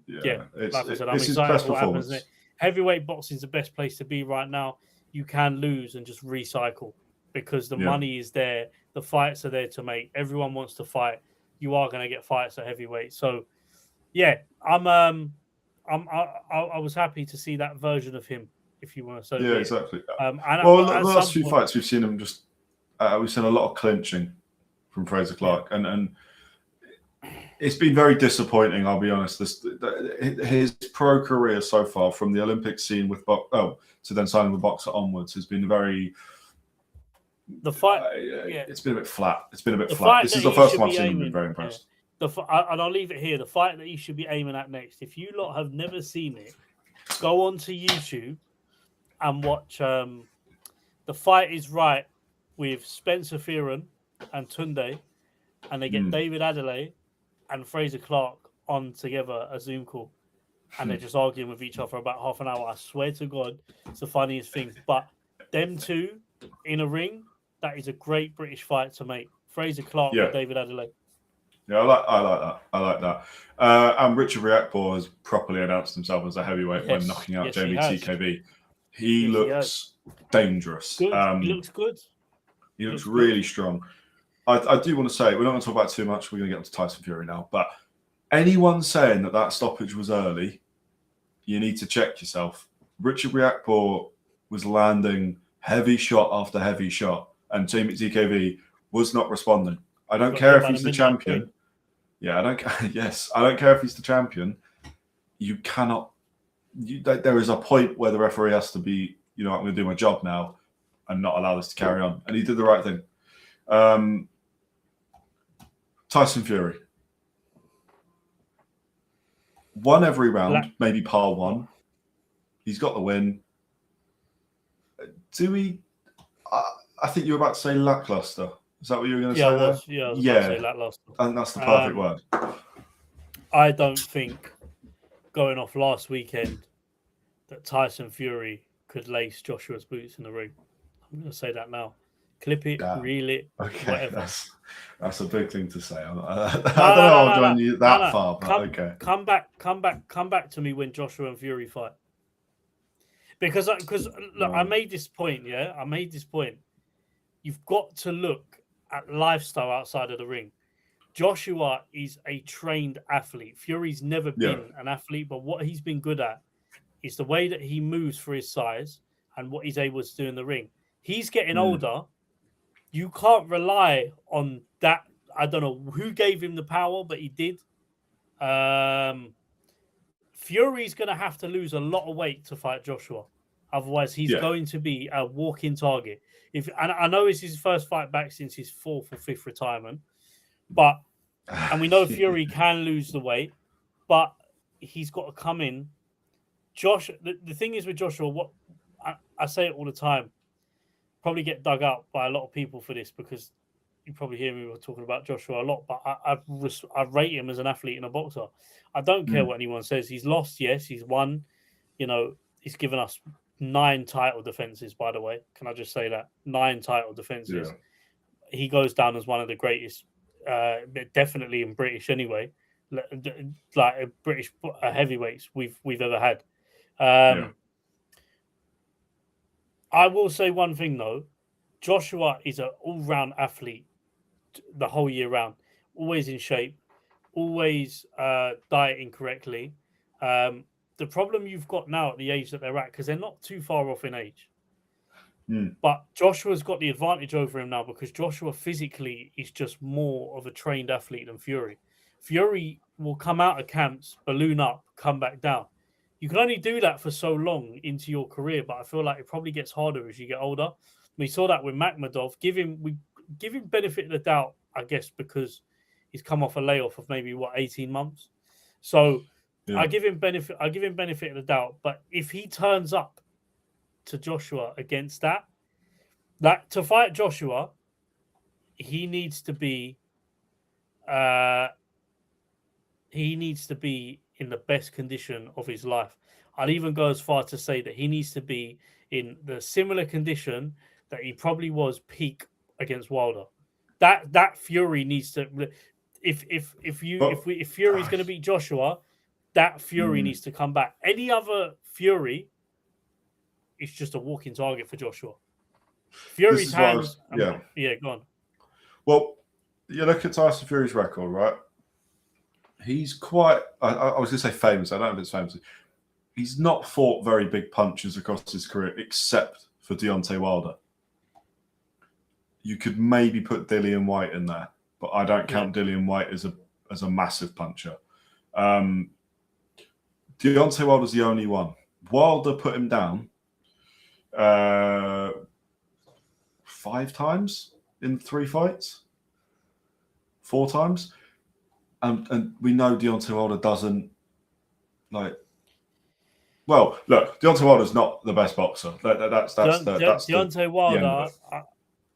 [SPEAKER 2] like I said, I'm excited for what happens next. Heavyweight boxing is the best place to be right now. You can lose and just recycle because the money is there. The fights are there to make. Everyone wants to fight. You are going to get fights at heavyweight. So, I was happy to see that version of him, if you want to say.
[SPEAKER 1] Yeah, exactly. The last few fights we've seen him just. We've seen a lot of clinching from Fraser Clark, and it's been very disappointing. I'll be honest. His pro career so far, from the Olympic scene with to then signing with Boxer onwards, has been very.
[SPEAKER 2] The fight,
[SPEAKER 1] it's been a bit flat. This is the first time I've seen him be very impressed.
[SPEAKER 2] And I'll leave it here. The fight that you should be aiming at next, if you lot have never seen it, go onto YouTube and watch The Fight Is Right with Spencer Fearon and Tunde, and they get David Adelaide and Fraser Clark on together a Zoom call, and they're just arguing with each other for about half an hour. I swear to God, it's the funniest thing. But them two in a ring, that is a great British fight to make. Fraser Clark and David Adelaide.
[SPEAKER 1] Yeah, I like that. And Richard Riakporhe has properly announced himself as a heavyweight when knocking out Jamie TKB. He looks dangerous.
[SPEAKER 2] Good. He looks good.
[SPEAKER 1] He looks really strong. I do want to say, we're not going to talk about it too much. We're going to get onto Tyson Fury now. But anyone saying that stoppage was early, you need to check yourself. Richard Riakporhe was landing heavy shot after heavy shot, and Jamie TKB was not responding. I don't care if he's the champion. Yeah, I don't care if he's the champion. You cannot. There is a point where the referee has to be, I'm going to do my job now and not allow this to carry on. And he did the right thing. Tyson Fury. Won every round, maybe par one. He's got the win. Do we? I think you were about to say lackluster. Is that what you were going to say?
[SPEAKER 2] I was about to say lackluster.
[SPEAKER 1] And that's the perfect word.
[SPEAKER 2] I don't think, going off last weekend, that Tyson Fury could lace Joshua's boots in the ring. I'm going to say that now. Clip it, reel it, whatever.
[SPEAKER 1] That's a big thing to say. I don't know I'll join you that far, but okay.
[SPEAKER 2] Come back to me when Joshua and Fury fight. Because look, I made this point, You've got to look at lifestyle outside of the ring. Joshua is a trained athlete. Fury's never been an athlete, but what he's been good at is the way that he moves for his size and what he's able to do in the ring. He's getting older. You can't rely on that. I don't know who gave him the power, but he did. Fury's going to have to lose a lot of weight to fight Joshua. Otherwise, he's going to be a walking target. And I know it's his first fight back since his fourth or fifth retirement, and we know Fury can lose the weight, but he's got to come in. The thing is with Joshua, what I say it all the time, probably get dug out by a lot of people for this because you probably hear me talking about Joshua a lot, but I rate him as an athlete and a boxer. I don't care what anyone says. He's lost, yes. He's won. You know, he's given us 9 title defenses, by the way. Can I just say that? 9 title defenses.
[SPEAKER 1] Yeah.
[SPEAKER 2] He goes down as one of the greatest, definitely in British anyway, like British heavyweights we've ever had. I will say one thing though, Joshua is an all-round athlete the whole year round, always in shape, always dieting correctly. The problem you've got now at the age that they're at, because they're not too far off in age, but Joshua's got the advantage over him now because Joshua physically is just more of a trained athlete than Fury. Fury will come out of camps, balloon up, come back down. You can only do that for so long into your career, but I feel like it probably gets harder as you get older. We saw that with Makhmudov. Give him benefit of the doubt, I guess, because he's come off a layoff of maybe 18 months. So I give him benefit of the doubt. But if he turns up to Joshua against that to fight Joshua, he needs to be in the best condition of his life. I'd even go as far to say that he needs to be in the similar condition that he probably was peak against Wilder. That Fury needs to. If Fury's going to beat Joshua, that Fury needs to come back. Any other Fury is just a walking target for Joshua. Fury's hands. Go on.
[SPEAKER 1] Well, you look at Tyson Fury's record, right? He's quite. I was going to say famous. I don't know if it's famous. He's not fought very big punches across his career, except for Deontay Wilder. You could maybe put Dillian White in there, but I don't count Dillian White as a massive puncher. Deontay Wilder's the only one. Wilder put him down 5 times in 3 fights, 4 times, and we know Deontay Wilder doesn't like. Well, look, Deontay Wilder's not the best boxer. That's
[SPEAKER 2] Deontay Wilder.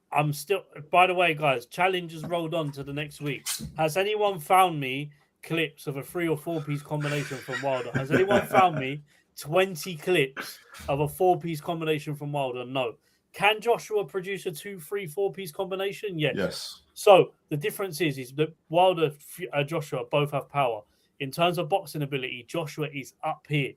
[SPEAKER 2] I'm still. By the way, guys, challenge has rolled on to the next week. Has anyone found me clips of a 3 or 4 piece combination from Wilder? Has anyone found me 20 clips of a 4-piece combination from Wilder? No. Can Joshua produce a 2, 3, 4 piece combination? Yes. So the difference is that Wilder, Joshua both have power. In terms of boxing ability, Joshua is up here.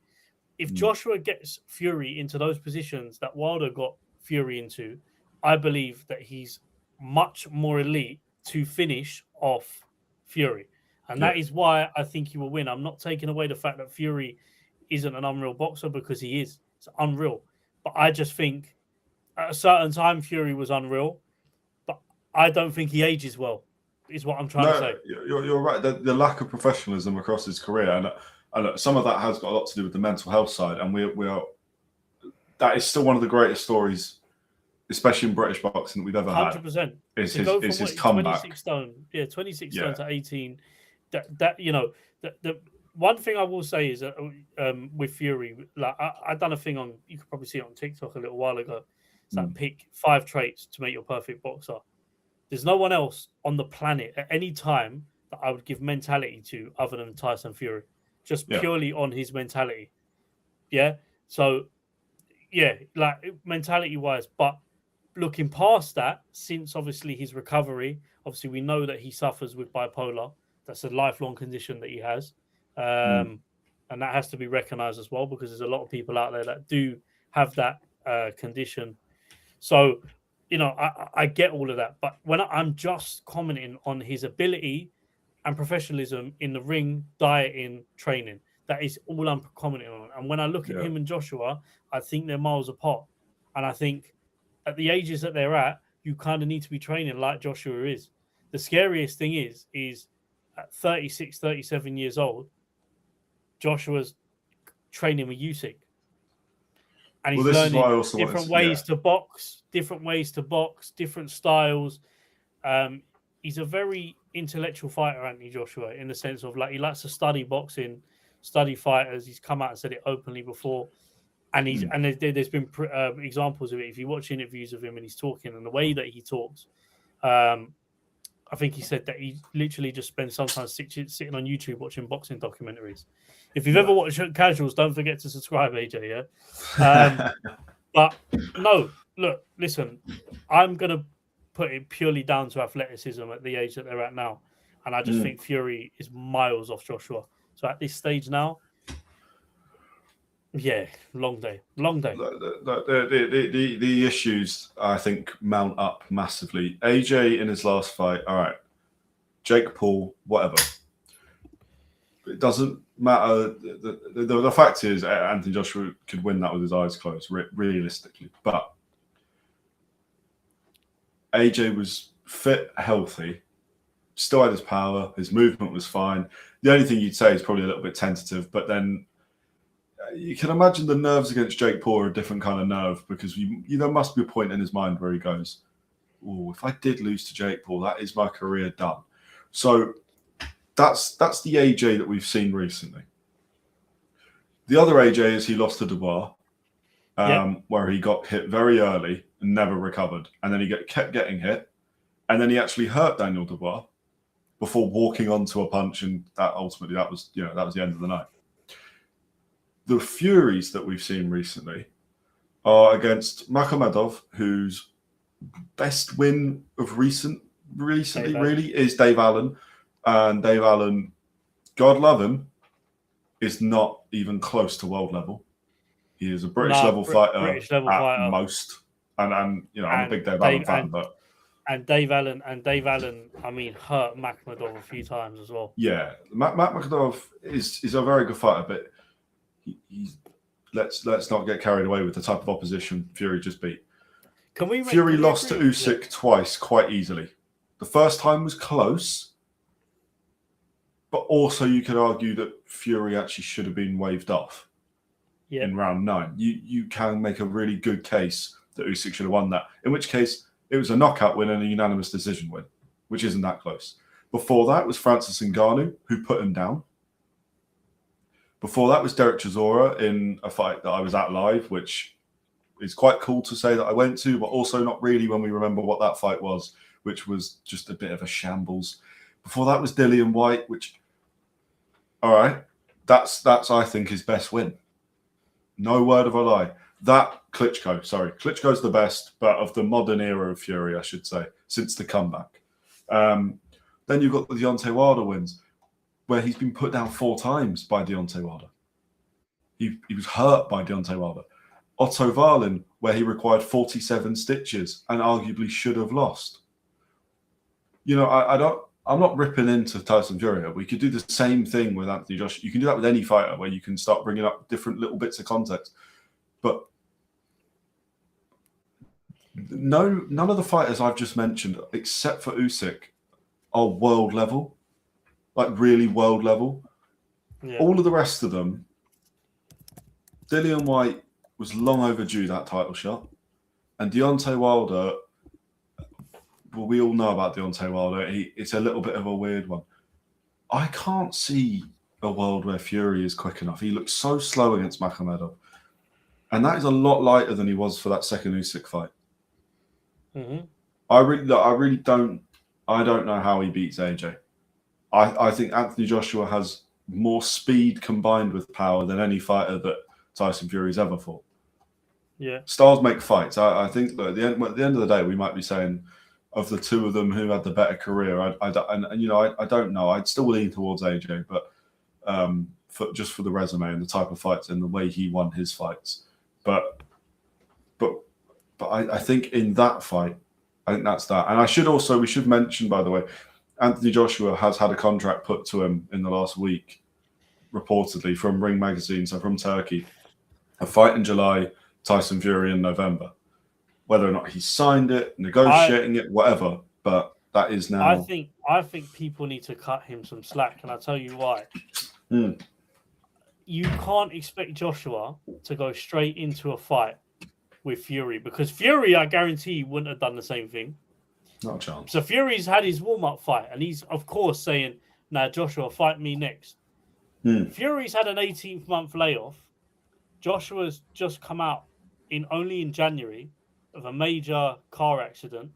[SPEAKER 2] If Joshua gets Fury into those positions that Wilder got Fury into, I believe that he's much more elite to finish off Fury. And that is why I think he will win. I'm not taking away the fact that Fury isn't an unreal boxer, because he is. It's unreal. But I just think at a certain time, Fury was unreal. But I don't think he ages well, is what I'm trying to say.
[SPEAKER 1] You're right. The lack of professionalism across his career. And some of that has got a lot to do with the mental health side. And we are. That is still one of the greatest stories, especially in British boxing, that we've ever had.
[SPEAKER 2] 100%.
[SPEAKER 1] Is his comeback.
[SPEAKER 2] 26 stone. Yeah, 26 stone to 18. That you know, the one thing I will say is that with Fury, like I done a thing on, you could probably see it on TikTok a little while ago. It's like pick 5 traits to make your perfect boxer. There's no one else on the planet at any time that I would give mentality to other than Tyson Fury, just purely on his mentality. Yeah. So, like mentality wise, but looking past that, since obviously his recovery, obviously we know that he suffers with bipolar. That's a lifelong condition that he has. And that has to be recognized as well, because there's a lot of people out there that do have that condition. So, you know, I get all of that. But when I'm just commenting on his ability and professionalism in the ring, dieting, training, that is all I'm commenting on. And when I look at him and Joshua, I think they're miles apart. And I think at the ages that they're at, you kind of need to be training like Joshua is. The scariest thing is at 36, 37 years old, Joshua's training with Usyk. And he's learning different ways to box, different styles. He's a very intellectual fighter, Anthony Joshua, in the sense of like he likes to study boxing, study fighters. He's come out and said it openly before. And there's been examples of it. If you watch interviews of him and he's talking and the way that he talks, I think he said that he literally just spends sometimes sitting on YouTube watching boxing documentaries. If you've ever watched Casuals, don't forget to subscribe, AJ. Yeah. But no, look, listen, I'm gonna put it purely down to athleticism at the age that they're at now, and I just think Fury is miles off Joshua. So at this stage now, yeah, long day.
[SPEAKER 1] The issues I think mount up massively. AJ in his last fight, all right, Jake Paul, whatever. It doesn't matter. The fact is, Anthony Joshua could win that with his eyes closed, realistically. But AJ was fit, healthy, still had his power. His movement was fine. The only thing you'd say is probably a little bit tentative, but then you can imagine the nerves against Jake Paul are a different kind of nerve because there must be a point in his mind where he goes, "Oh, if I did lose to Jake Paul, that is my career done." So that's the AJ that we've seen recently. The other AJ is he lost to Dubois, where he got hit very early and never recovered, and then he kept getting hit, and then he actually hurt Daniel Dubois before walking onto a punch, and that was the end of the night. The Furies that we've seen recently are against Makhmudov, whose best win of recently really is Dave Allen. And Dave Allen, God love him, is not even close to world level. He is a British level fighter at most. And I'm a big Dave Allen fan, but
[SPEAKER 2] Dave Allen, I mean, hurt Makhmudov a few times as well.
[SPEAKER 1] Yeah, Makhmudov is a very good fighter, but let's not get carried away with the type of opposition Fury just beat. Fury lost to Usyk twice quite easily. The first time was close, but also you could argue that Fury actually should have been waved off in round 9. You can make a really good case that Usyk should have won that, in which case it was a knockout win and a unanimous decision win, which isn't that close. Before that was Francis Ngannou, who put him down. Before that was Derek Chisora in a fight that I was at live, which is quite cool to say that I went to, but also not really when we remember what that fight was, which was just a bit of a shambles. Before that was Dillian White, which, all right, that's I think his best win. No word of a lie. Klitschko's the best, but of the modern era of Fury, I should say, since the comeback. Then you've got the Deontay Wilder wins, where he's been put down 4 times by Deontay Wilder. He was hurt by Deontay Wilder. Otto Wallin, where he required 47 stitches and arguably should have lost. I'm not ripping into Tyson Fury. We could do the same thing with Anthony Joshua. You can do that with any fighter, where you can start bringing up different little bits of context. But none of the fighters I've just mentioned, except for Usyk, are world level. Like really world level. Yeah. All of the rest of them, Dillian White was long overdue, that title shot. And Deontay Wilder, well, we all know about Deontay Wilder. It's a little bit of a weird one. I can't see a world where Fury is quick enough. He looks so slow against Makhmudov. And that is a lot lighter than he was for that second Usyk fight. Mm-hmm. I don't know how he beats AJ. I think Anthony Joshua has more speed combined with power than any fighter that Tyson Fury's ever fought.
[SPEAKER 2] Yeah,
[SPEAKER 1] styles make fights. I think that at the end of the day, we might be saying of the two of them who had the better career. I don't know. I'd still lean towards AJ, but for the resume and the type of fights and the way he won his fights. But I think in that fight, I think that's that. And we should mention, by the way, Anthony Joshua has had a contract put to him in the last week, reportedly from Ring Magazine, so from Turkey. A fight in July, Tyson Fury in November. Whether or not he signed it, negotiating it, whatever, but that is now.
[SPEAKER 2] I think people need to cut him some slack, and I'll tell you why. You can't expect Joshua to go straight into a fight with Fury, because Fury, I guarantee, wouldn't have done the same thing.
[SPEAKER 1] Not a chance.
[SPEAKER 2] So Fury's had his warm-up fight, and he's, of course, saying, "Now, Joshua, fight me next." Fury's had an 18th month layoff. Joshua's just come out only in January of a major car accident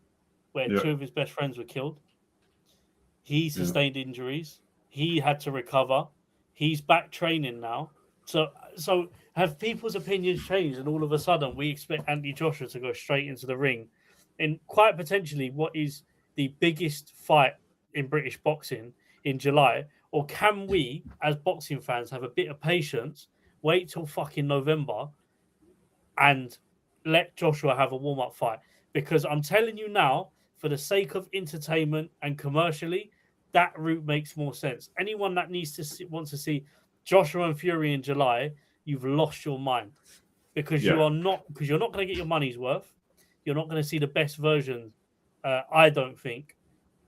[SPEAKER 2] where 2 of his best friends were killed. He sustained injuries. He had to recover. He's back training now. So have people's opinions changed, and all of a sudden we expect Anthony Joshua to go straight into the ring in quite potentially what is the biggest fight in British boxing in July? Or can we, as boxing fans, have a bit of patience, wait till fucking November, and let Joshua have a warm-up fight? Because I'm telling you now, for the sake of entertainment and commercially, that route makes more sense. Anyone that wants to see Joshua and Fury in July, you've lost your mind, because you're not going to get your money's worth. You're not going to see the best version. I don't think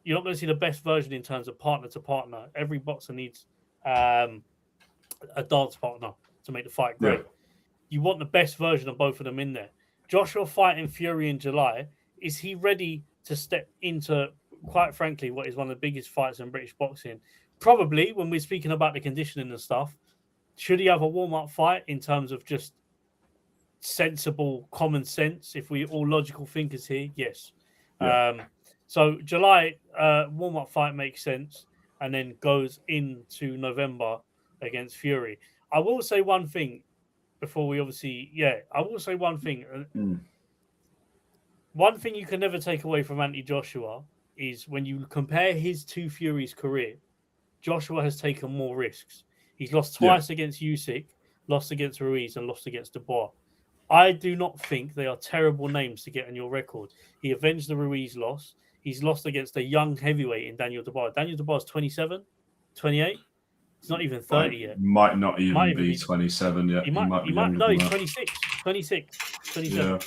[SPEAKER 2] you're not going to see the best version in terms of partner to partner. Every boxer needs a dance partner to make the fight great. You want the best version of both of them in there. Joshua fighting Fury in July. Is he ready to step into, quite frankly, what is one of the biggest fights in British boxing? Probably, when we're speaking about the conditioning and stuff. Should he have a warm-up fight in terms of just sensible common sense? If we all logical thinkers here, yes. So July warm-up fight makes sense, and then goes into November against Fury. I will say one thing before we I will say one thing. One thing you can never take away from Anthony Joshua is when you compare his two Fury's career, Joshua has taken more risks. He's lost twice against Usyk, lost against Ruiz, and lost against Dubois. I do not think they are terrible names to get on your record. He avenged the Ruiz loss. He's lost against a young heavyweight in Daniel Dubois. Daniel Dubois is 27, 28. He's not even 30 yet.
[SPEAKER 1] Might not even be 27 yet.
[SPEAKER 2] He's 26, 26, 27. Yeah.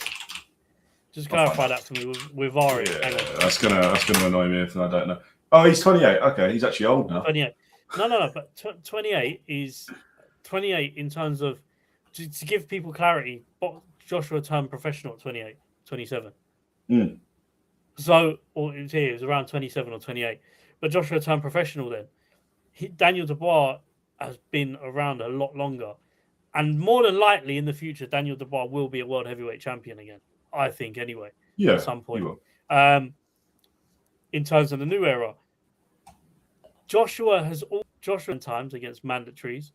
[SPEAKER 2] Just clarify that for me with Ari.
[SPEAKER 1] Yeah, that's gonna annoy me if I don't know. Oh, he's 28. Okay, he's actually old now.
[SPEAKER 2] 28. No. But 28 is 28 in terms of to give people clarity. Joshua turned professional at 28, 27. So, or it was around 27 or 28. But Joshua turned professional then. Daniel Dubois has been around a lot longer, and more than likely in the future, Daniel Dubois will be a world heavyweight champion again. I think, anyway.
[SPEAKER 1] Yeah,
[SPEAKER 2] at some point. In terms of the new era, Joshua times against mandatories.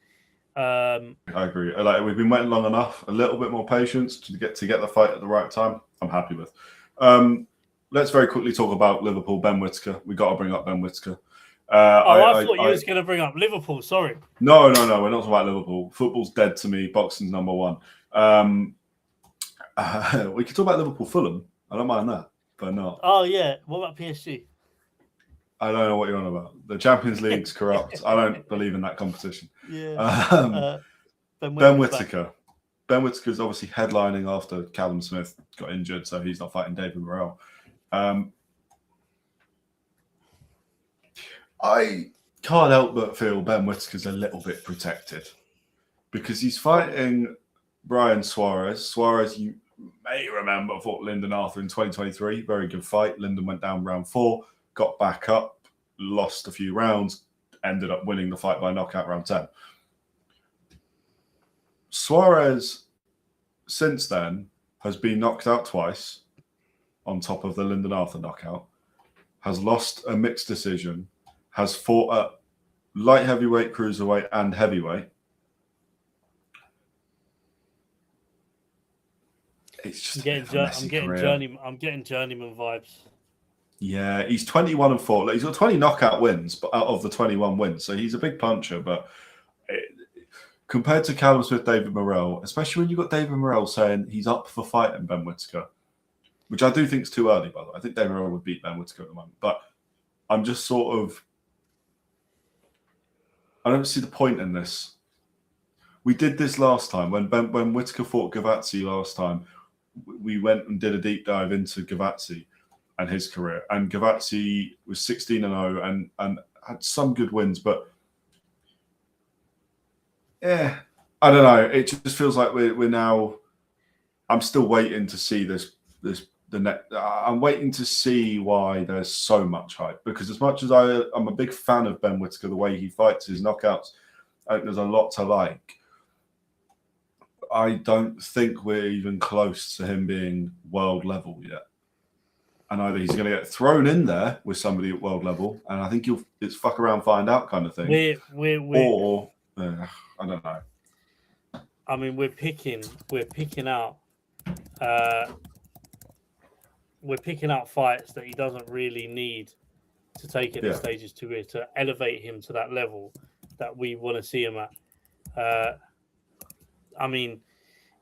[SPEAKER 1] I agree. Like, we've been waiting long enough. A little bit more patience to get the fight at the right time. I'm happy with. Let's very quickly talk about Liverpool. Ben Whittaker. We got to bring up Ben Whittaker.
[SPEAKER 2] I thought you was going to bring up Liverpool. Sorry.
[SPEAKER 1] No. We're not talking about Liverpool. Football's dead to me. Boxing's number one. We could talk about Liverpool Fulham. I don't mind that, but not.
[SPEAKER 2] Oh yeah. What about PSG?
[SPEAKER 1] I don't know what you're on about. The Champions League's corrupt. I don't believe in that competition.
[SPEAKER 2] Yeah.
[SPEAKER 1] Ben Whittaker. Ben Whittaker's obviously headlining after Callum Smith got injured, so he's not fighting David Morrell. I can't help but feel Ben Whittaker's a little bit protected because he's fighting Brian Suarez. Suarez, you may remember, fought Lyndon Arthur in 2023. Very good fight. Lyndon went down round 4, got back up, lost a few rounds, ended up winning the fight by knockout round 10. Suarez, since then, has been knocked out twice on top of the Lyndon Arthur knockout, has lost a mixed decision, has fought at light heavyweight, cruiserweight, and heavyweight. It's just
[SPEAKER 2] I'm getting journeyman vibes.
[SPEAKER 1] Yeah, he's 21-4. He's got 20 knockout wins, but out of the 21 wins, so he's a big puncher. But compared to Callum Smith, David Morrell, especially when you've got David Morrell saying he's up for fighting Ben Whittaker, which I do think is too early, by the way. I think David Morrell would beat Ben Whittaker at the moment, but I'm just sort of, I don't see the point in this. We did this last time when Whittaker fought Gavazzi last time. We went and did a deep dive into Gavazzi and his career, and Gavazzi was 16-0 and had some good wins, but yeah, I don't know. It just feels like we're now. I'm still waiting to see I'm waiting to see why there's so much hype, because as much as I'm a big fan of Ben Whittaker, the way he fights, his knockouts, I think there's a lot to like. I don't think we're even close to him being world level yet. and either he's going to get thrown in there with somebody at world level, and I think it's fuck around, find out kind of thing. Or I don't know.
[SPEAKER 2] I mean, we're picking out fights that he doesn't really need to take at this stage to elevate him to that level that we want to see him at. I mean,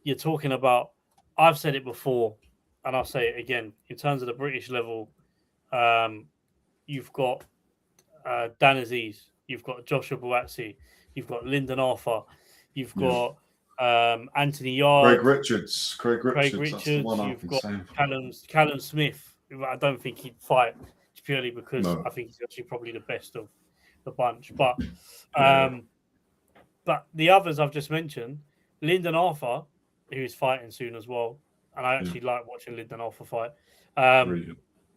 [SPEAKER 2] you're talking about. I've said it before, and I'll say it again. In terms of the British level, you've got Dan Aziz, you've got Joshua Buatsi, you've got Lyndon Arthur, you've got Anthony Yard,
[SPEAKER 1] Craig Richards. That's the one
[SPEAKER 2] you've got Callum Smith. I don't think he'd fight purely because I think he's actually probably the best of the bunch. But but the others I've just mentioned, Lyndon Arthur, who's fighting soon as well, and I actually like watching Lyndon Arthur fight.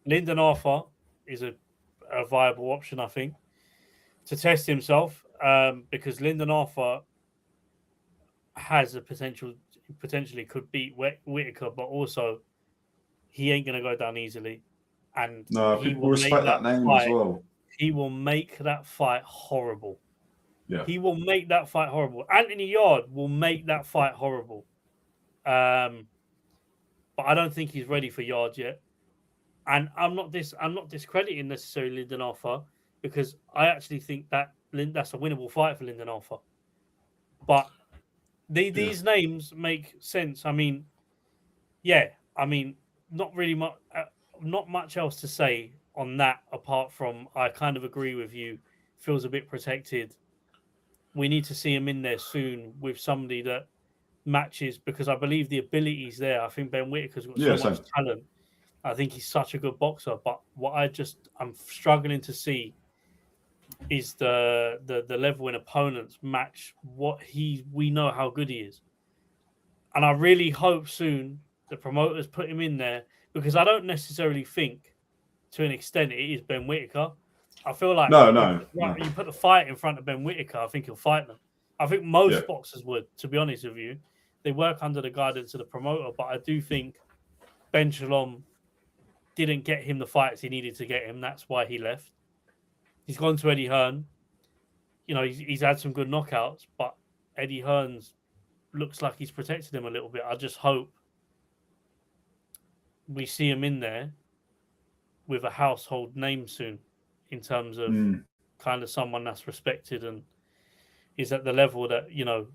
[SPEAKER 2] Lyndon Arthur is a viable option, I think, to test himself because Lyndon Arthur has a potentially could beat Whitaker, but also he ain't going to go down easily. And
[SPEAKER 1] people respect that name as well.
[SPEAKER 2] He will make that fight horrible.
[SPEAKER 1] Yeah,
[SPEAKER 2] he will make that fight horrible. Anthony Yard will make that fight horrible. But I don't think he's ready for Yard yet. And I'm not discrediting necessarily Lyndon Arthur because I actually think that that's a winnable fight for Lyndon Arthur. But these names make sense. I mean, not really much, not much else to say on that apart from I kind of agree with you. Feels a bit protected. We need to see him in there soon with somebody that matches because I believe the ability's there. I think Ben Whitaker's got so much talent. I think he's such a good boxer, but what I'm struggling to see is the level in opponents match what we know how good he is. And I really hope soon the promoters put him in there because I don't necessarily think to an extent it is Ben Whitaker. I feel like you put the fight in front of Ben Whitaker, I think he'll fight them. I think most boxers would, to be honest with you. They work under the guidance of the promoter, but I do think Ben Shalom didn't get him the fights he needed to get him. That's why he left. He's gone to Eddie Hearn. You know, he's had some good knockouts, but Eddie Hearn's looks like he's protected him a little bit. I just hope we see him in there with a household name soon in terms of kind of someone that's respected and is at the level that, you know,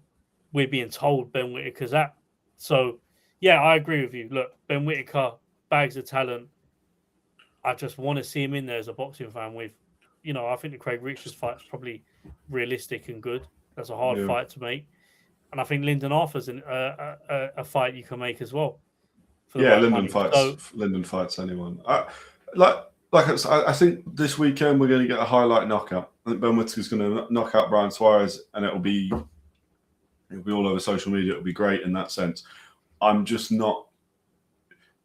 [SPEAKER 2] we're being told Ben Whitaker's at. So, yeah, I agree with you. Look, Ben Whitaker, bags of talent. I just want to see him in there as a boxing fan with, you know, I think the Craig Richards fight is probably realistic and good. That's a hard fight to make. And I think Lyndon Arthur's a fight you can make as well.
[SPEAKER 1] Lyndon fights anyone. I think this weekend we're going to get a highlight knockout. I think Ben Whitaker's going to knock out Brian Suarez, and it'll be all over social media. It'll be great in that sense. I'm just not.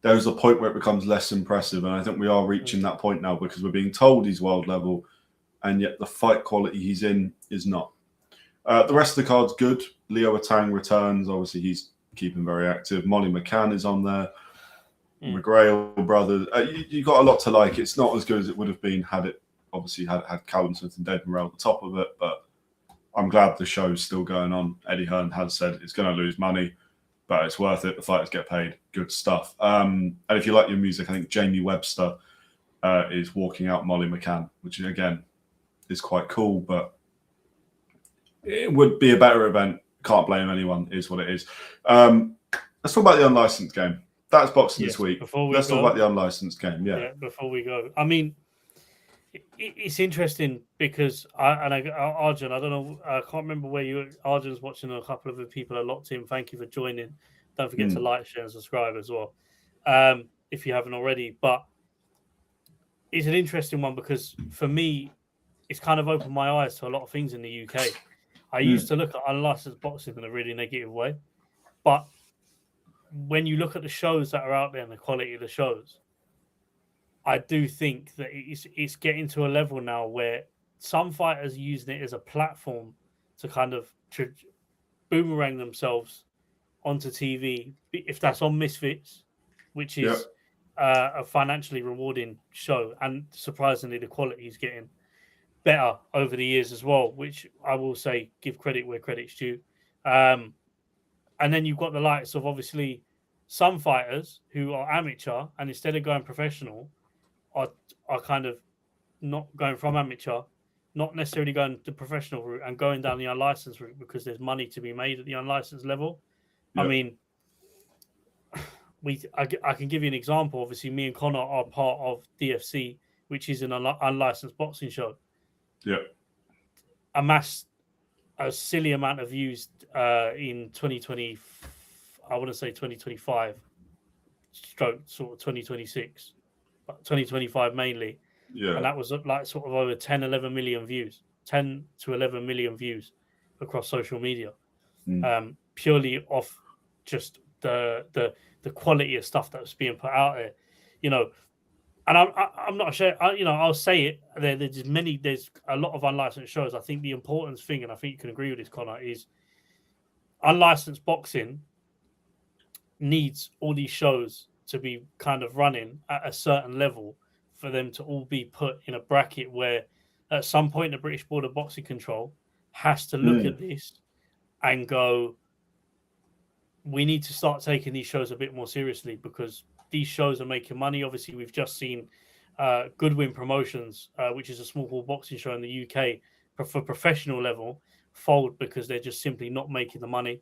[SPEAKER 1] There's a point where it becomes less impressive, and I think we are reaching that point now because we're being told he's world level, and yet the fight quality he's in is not. The rest of the card's good. Leo Atang returns. Obviously, he's keeping very active. Molly McCann is on there. McGrail brothers. You got a lot to like. It's not as good as it would have been had it obviously had Callum Smith and David Morrell at the top of it, but I'm glad the show's still going on. Eddie Hearn has said it's going to lose money, but it's worth it. The fighters get paid. Good stuff. And if you like your music, I think Jamie Webster is walking out Molly McCann, which again is quite cool, but it would be a better event. Can't blame anyone. Is what it is. Let's talk about the unlicensed game. That's boxing this week. Let's talk about the unlicensed game. Yeah.
[SPEAKER 2] Before we go, I mean, it's interesting because Arjun, I don't know, I can't remember where Arjun's watching. A couple of the people are locked in. Thank you for joining. Don't forget to like, share, and subscribe as well, if you haven't already. But it's an interesting one because for me, it's kind of opened my eyes to a lot of things in the UK. I used to look at unlicensed boxing in a really negative way, but when you look at the shows that are out there and the quality of the shows, I do think that it's getting to a level now where some fighters are using it as a platform to kind of boomerang themselves onto TV. If that's on Misfits, which is a financially rewarding show, and surprisingly, the quality is getting better over the years as well, which I will say, give credit where credit's due. And then you've got the likes of obviously some fighters who are amateur, and instead of going professional, are kind of not going from amateur, not necessarily going the professional route, and going down the unlicensed route because there's money to be made at the unlicensed level.
[SPEAKER 1] Yeah.
[SPEAKER 2] I mean, I can give you an example. Obviously, me and Conor are part of DFC, which is an unlicensed boxing show.
[SPEAKER 1] Yeah.
[SPEAKER 2] Amassed a silly amount of views in 2020. I want to say 2025, stroke sort of 2026, but 2025 mainly.
[SPEAKER 1] Yeah.
[SPEAKER 2] And that was like sort of over 10, 11 million views, 10 to 11 million views across social media, purely off just the quality of stuff that was being put out there, you know. And I'm not sure, I'll say it. There's a lot of unlicensed shows. I think the important thing, and I think you can agree with this, Conor, is unlicensed boxing needs all these shows to be kind of running at a certain level for them to all be put in a bracket where at some point the British Board of Boxing Control has to look at this and go, we need to start taking these shows a bit more seriously, because these shows are making money. Obviously, we've just seen Goodwin Promotions, which is a small ball boxing show in the UK for professional level, fold because they're just simply not making the money.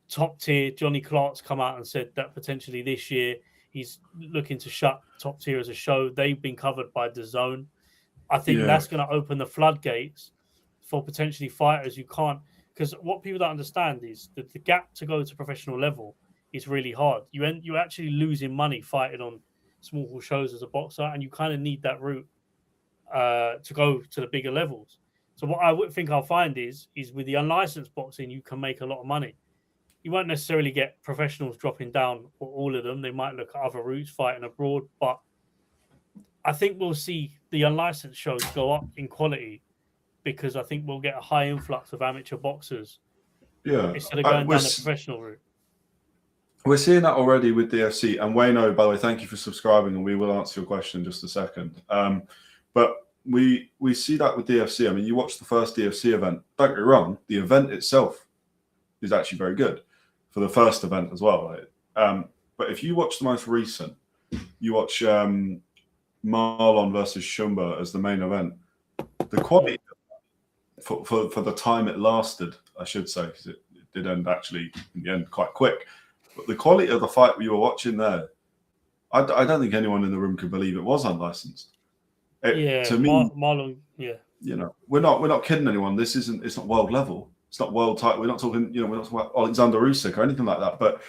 [SPEAKER 2] Top Tier, Johnny Clark's come out and said that potentially this year he's looking to shut Top Tier as a show. They've been covered by DAZN. I think that's going to open the floodgates for potentially fighters who can't, because what people don't understand is that the gap to go to professional level is really hard. You're actually losing money fighting on small hall shows as a boxer, and you kind of need that route to go to the bigger levels. So what I would think I'll find is with the unlicensed boxing, you can make a lot of money. You won't necessarily get professionals dropping down for all of them. They might look at other routes, fighting abroad, but I think we'll see the unlicensed shows go up in quality, because I think we'll get a high influx of amateur boxers instead of going down the professional route.
[SPEAKER 1] We're seeing that already with DFC. And Wayno, by the way, thank you for subscribing, and we will answer your question in just a second. But we see that with DFC. I mean, you watch the first DFC event. Don't get me wrong, the event itself is actually very good for the first event as well. Right? But if you watch the most recent, you watch Marlon versus Shumba as the main event, the quality for the time it lasted, I should say, because it did end actually in the end quite quick. But the quality of the fight we were watching there, I don't think anyone in the room could believe it was unlicensed. To me,
[SPEAKER 2] Marlon,
[SPEAKER 1] we're not kidding anyone. It's not world level. It's not world title. We're not talking, we're not talking about Alexander Usyk or anything like that. But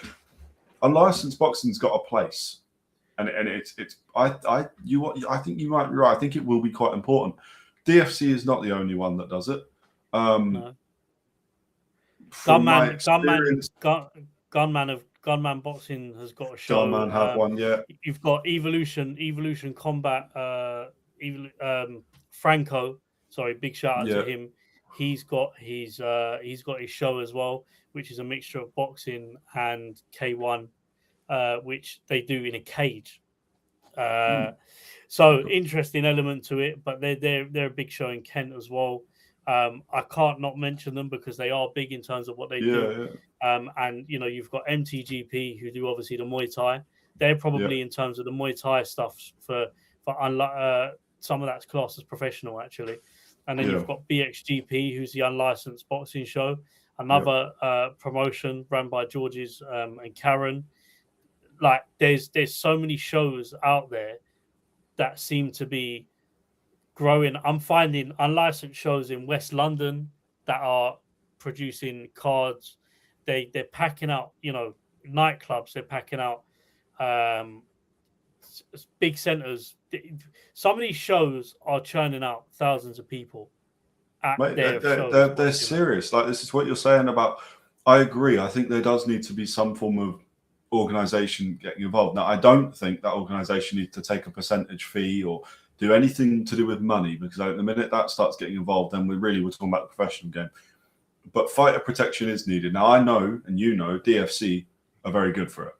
[SPEAKER 1] unlicensed boxing's got a place, and I think you might be right. I think it will be quite important. DFC is not the only one that does it.
[SPEAKER 2] No. Gunman Boxing has got a show.
[SPEAKER 1] Gunman have one, yeah.
[SPEAKER 2] You've got Evolution Combat. Franco, sorry, big shout out to him. He's got his show as well, which is a mixture of boxing and K1, which they do in a cage. So interesting element to it, but they're a big show in Kent as well. I can't not mention them because they are big in terms of what they do. And you've got MTGP, who do obviously the Muay Thai. They're probably in terms of the Muay Thai stuff for some of that's classed as professional actually. And then you've got BXGP, who's the unlicensed boxing show, another promotion run by George's and Karen. Like there's so many shows out there that seem to be growing. I'm finding unlicensed shows in West London that are producing cards. They're packing out, nightclubs. They're packing out big centers. Some of these shows are churning out thousands of people. They're
[SPEAKER 1] serious. Like, this is what you're saying about. I agree. I think there does need to be some form of organization getting involved. Now, I don't think that organization needs to take a percentage fee or do anything to do with money, because the minute that starts getting involved, then we're talking about the professional game. But fighter protection is needed. Now, I know, and DFC are very good for it.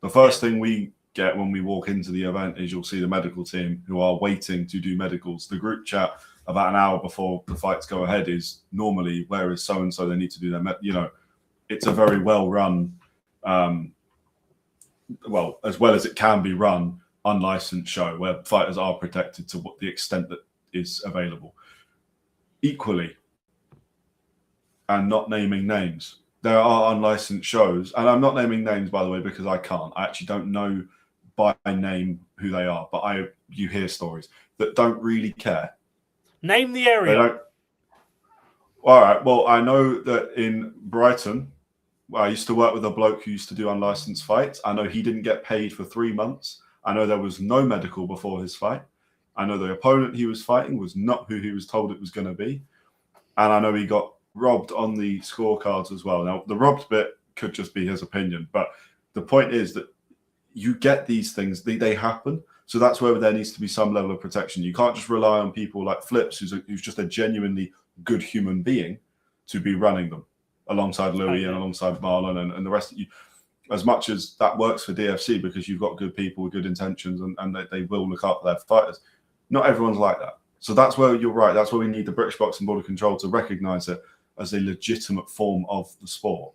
[SPEAKER 1] The first thing we get when we walk into the event is you'll see the medical team who are waiting to do medicals. The group chat about an hour before the fights go ahead is normally, where is so and so? They need to do their, it's a very well run, well, as well as it can be run, unlicensed show where fighters are protected to what the extent that is available. Equally, and not naming names, there are unlicensed shows, and I'm not naming names, by the way, because I can't. I actually don't know by name who they are, but you hear stories that don't really care.
[SPEAKER 2] Name the area.
[SPEAKER 1] They don't. All right. Well, I know that in Brighton, I used to work with a bloke who used to do unlicensed fights. I know he didn't get paid for 3 months. I know there was no medical before his fight. I know the opponent he was fighting was not who he was told it was going to be. And I know he got robbed on the scorecards as well. Now, the robbed bit could just be his opinion. But the point is that you get these things, they happen. So that's where there needs to be some level of protection. You can't just rely on people like Flips, who's just a genuinely good human being, to be running them alongside Louis and alongside Marlon and the rest of you. As much as that works for DFC because you've got good people with good intentions and they will look after their fighters, not everyone's like that. So that's where you're right. That's where we need the British Boxing Board of Control to recognise it as a legitimate form of the sport.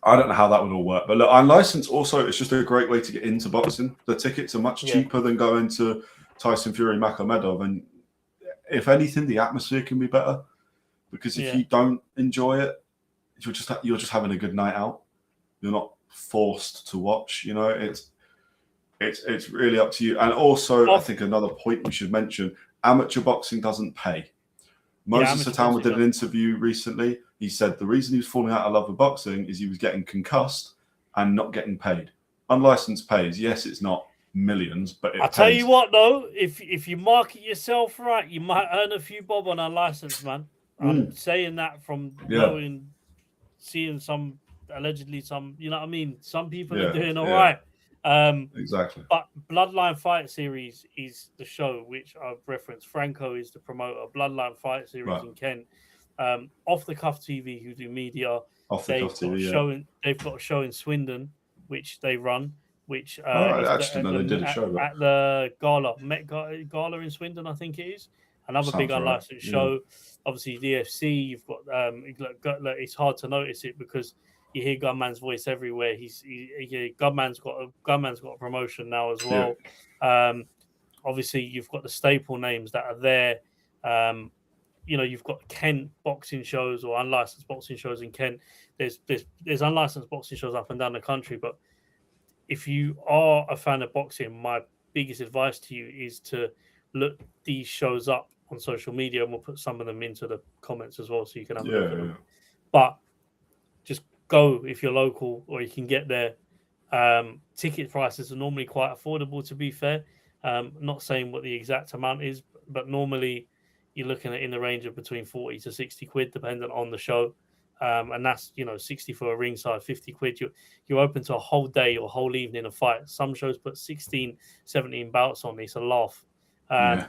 [SPEAKER 1] I don't know how that would all work, but look, unlicensed also, it's just a great way to get into boxing. The tickets are much cheaper than going to Tyson Fury Makhmudov, and if anything, the atmosphere can be better because if you don't enjoy it, you're just having a good night out. You're not forced to watch. It's really up to you. And also, I think another point we should mention: amateur boxing doesn't pay. Moses Satama did an interview recently. He said the reason he was falling out of love with boxing is he was getting concussed and not getting paid. Unlicensed pays. Yes, it's not millions, but it pays.
[SPEAKER 2] Tell you what, though, if you market yourself right, you might earn a few bob on unlicensed, man. I'm saying that from seeing allegedly some, you know what I mean? Some people are doing all right.
[SPEAKER 1] Exactly.
[SPEAKER 2] But Bloodline Fight Series is the show which I've referenced. Franco is the promoter. Bloodline Fight Series in Kent. Off the Cuff TV, who do media. They've got a show in Swindon, which they run. Which
[SPEAKER 1] they did a show
[SPEAKER 2] at the Gala Met Gala in Swindon, I think it is. Another big unlicensed show. Obviously, DFC. You've got it's hard to notice it because you hear Gunman's voice everywhere. Gunman's got a promotion now as well. Obviously, you've got the staple names that are there. You've got Kent boxing shows or unlicensed boxing shows in Kent. There's unlicensed boxing shows up and down the country. But if you are a fan of boxing, my biggest advice to you is to look these shows up on social media, and we'll put some of them into the comments as well, so you can have a look at them. But just go if you're local, or you can get there. Ticket prices are normally quite affordable, to be fair. Not saying what the exact amount is, but normally you're looking at in the range of between 40 to 60 quid, depending on the show. And that's 60 for a ringside, 50 quid. You're open to a whole day or whole evening of fight. Some shows put 16, 17 bouts on. It's a laugh. I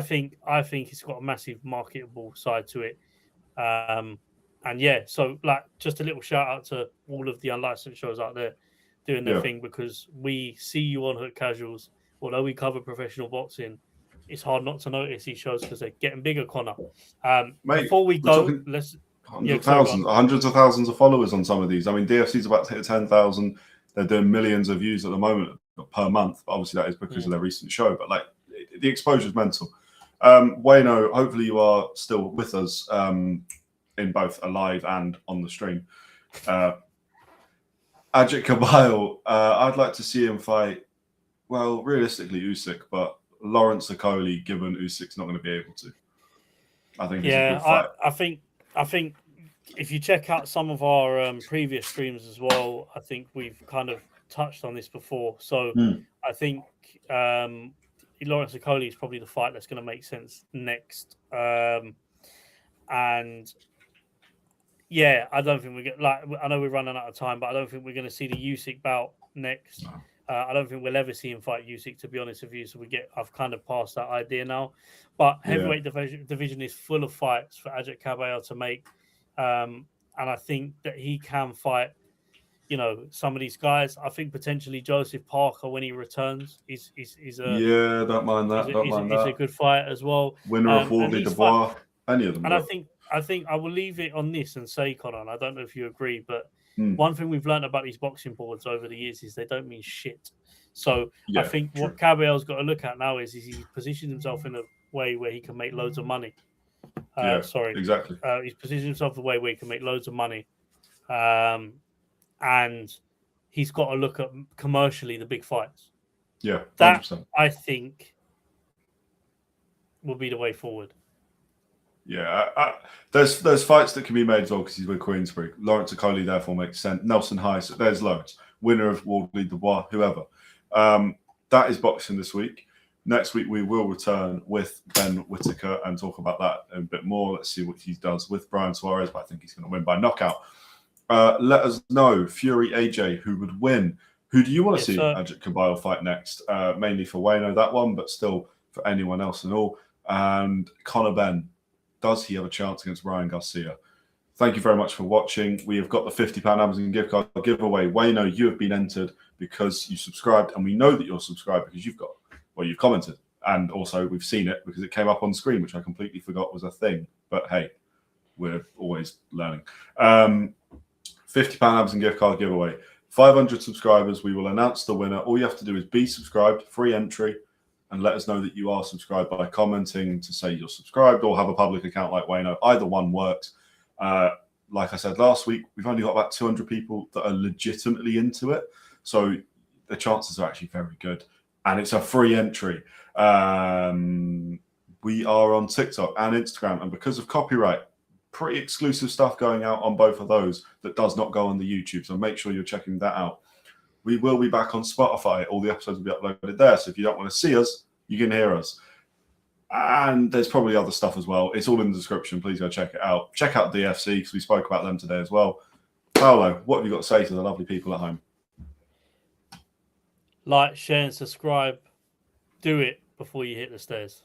[SPEAKER 2] think it's got a massive marketable side to it. So just a little shout out to all of the unlicensed shows out there doing their thing, because we see you on Hook Casuals. Although we cover professional boxing, it's hard not to notice these shows because they're getting bigger, Connor. Before we go, let's
[SPEAKER 1] hundreds of thousands of followers on some of these. I mean, DFC's about to hit 10,000. They're doing millions of views at the moment per month. But obviously, that is because of their recent show. But the exposure is mental. Wayno, hopefully you are still with us in both a live and on the stream. Ajit Kabayel, I'd like to see him fight. Well, realistically, Usyk, but Lawrence Okoli, given Usyk's not going to be able to. I think it's a good fight.
[SPEAKER 2] I think if you check out some of our previous streams as well, I think we've kind of touched on this before. So I think Lawrence Okoli is probably the fight that's going to make sense next. I don't think we're I know we're running out of time, but I don't think we're going to see the Usyk bout next. No. I don't think we'll ever see him fight Usyk, to be honest with you. So I've kind of passed that idea now. But heavyweight division is full of fights for Ajit Kabayel to make, and I think that he can fight. some of these guys. I think potentially Joseph Parker, when he returns, is
[SPEAKER 1] don't mind that.
[SPEAKER 2] a good fight as well.
[SPEAKER 1] Winner of Wardley Dubois, any of them.
[SPEAKER 2] And I think I will leave it on this and say, Conor, and I don't know if you agree, but one thing we've learned about these boxing boards over the years is they don't mean shit. So I think what Cabell's got to look at now is he positioned himself in a way where he can make loads of money.
[SPEAKER 1] Exactly.
[SPEAKER 2] He's positioned himself in a way where he can make loads of money. And he's got to look at commercially the big fights.
[SPEAKER 1] Yeah, 100%.
[SPEAKER 2] That I think will be the way forward.
[SPEAKER 1] Yeah, there's fights that can be made as well because he's with Queensbury. Lawrence Okoli therefore makes sense. Nelson Heiss, there's loads. Winner of Wardley Dubois, whoever. That is boxing this week. Next week we will return with Ben Whittaker and talk about that a bit more. Let's see what he does with Brian Suarez, but I think he's going to win by knockout. Let us know, Fury AJ, who would win. Who do you want to see Ajit Kabyle fight next? Mainly for Wayno, that one, but still for anyone else and all. And Conor Benn, does he have a chance against Ryan Garcia? Thank you very much for watching. We have got the £50 Amazon gift card giveaway. Wayno, you have been entered because you subscribed, and we know that you're subscribed because you've commented. And also we've seen it because it came up on screen, which I completely forgot was a thing. But hey, we're always learning. £50 Amazon gift card giveaway. 500 subscribers, we will announce the winner. All you have to do is be subscribed, free entry, and let us know that you are subscribed by commenting to say you're subscribed or have a public account like Wayno. Either one works. Like I said last week, we've only got about 200 people that are legitimately into it. So the chances are actually very good. And it's a free entry. We are on TikTok and Instagram. And because of copyright, pretty exclusive stuff going out on both of those that does not go on the YouTube. So make sure you're checking that out. We will be back on Spotify. All the episodes will be uploaded there. So if you don't want to see us, you can hear us. And there's probably other stuff as well. It's all in the description. Please go check it out. Check out DFC because we spoke about them today as well. Paolo, what have you got to say to the lovely people at home?
[SPEAKER 2] Like, share, and subscribe. Do it before you hit the stairs.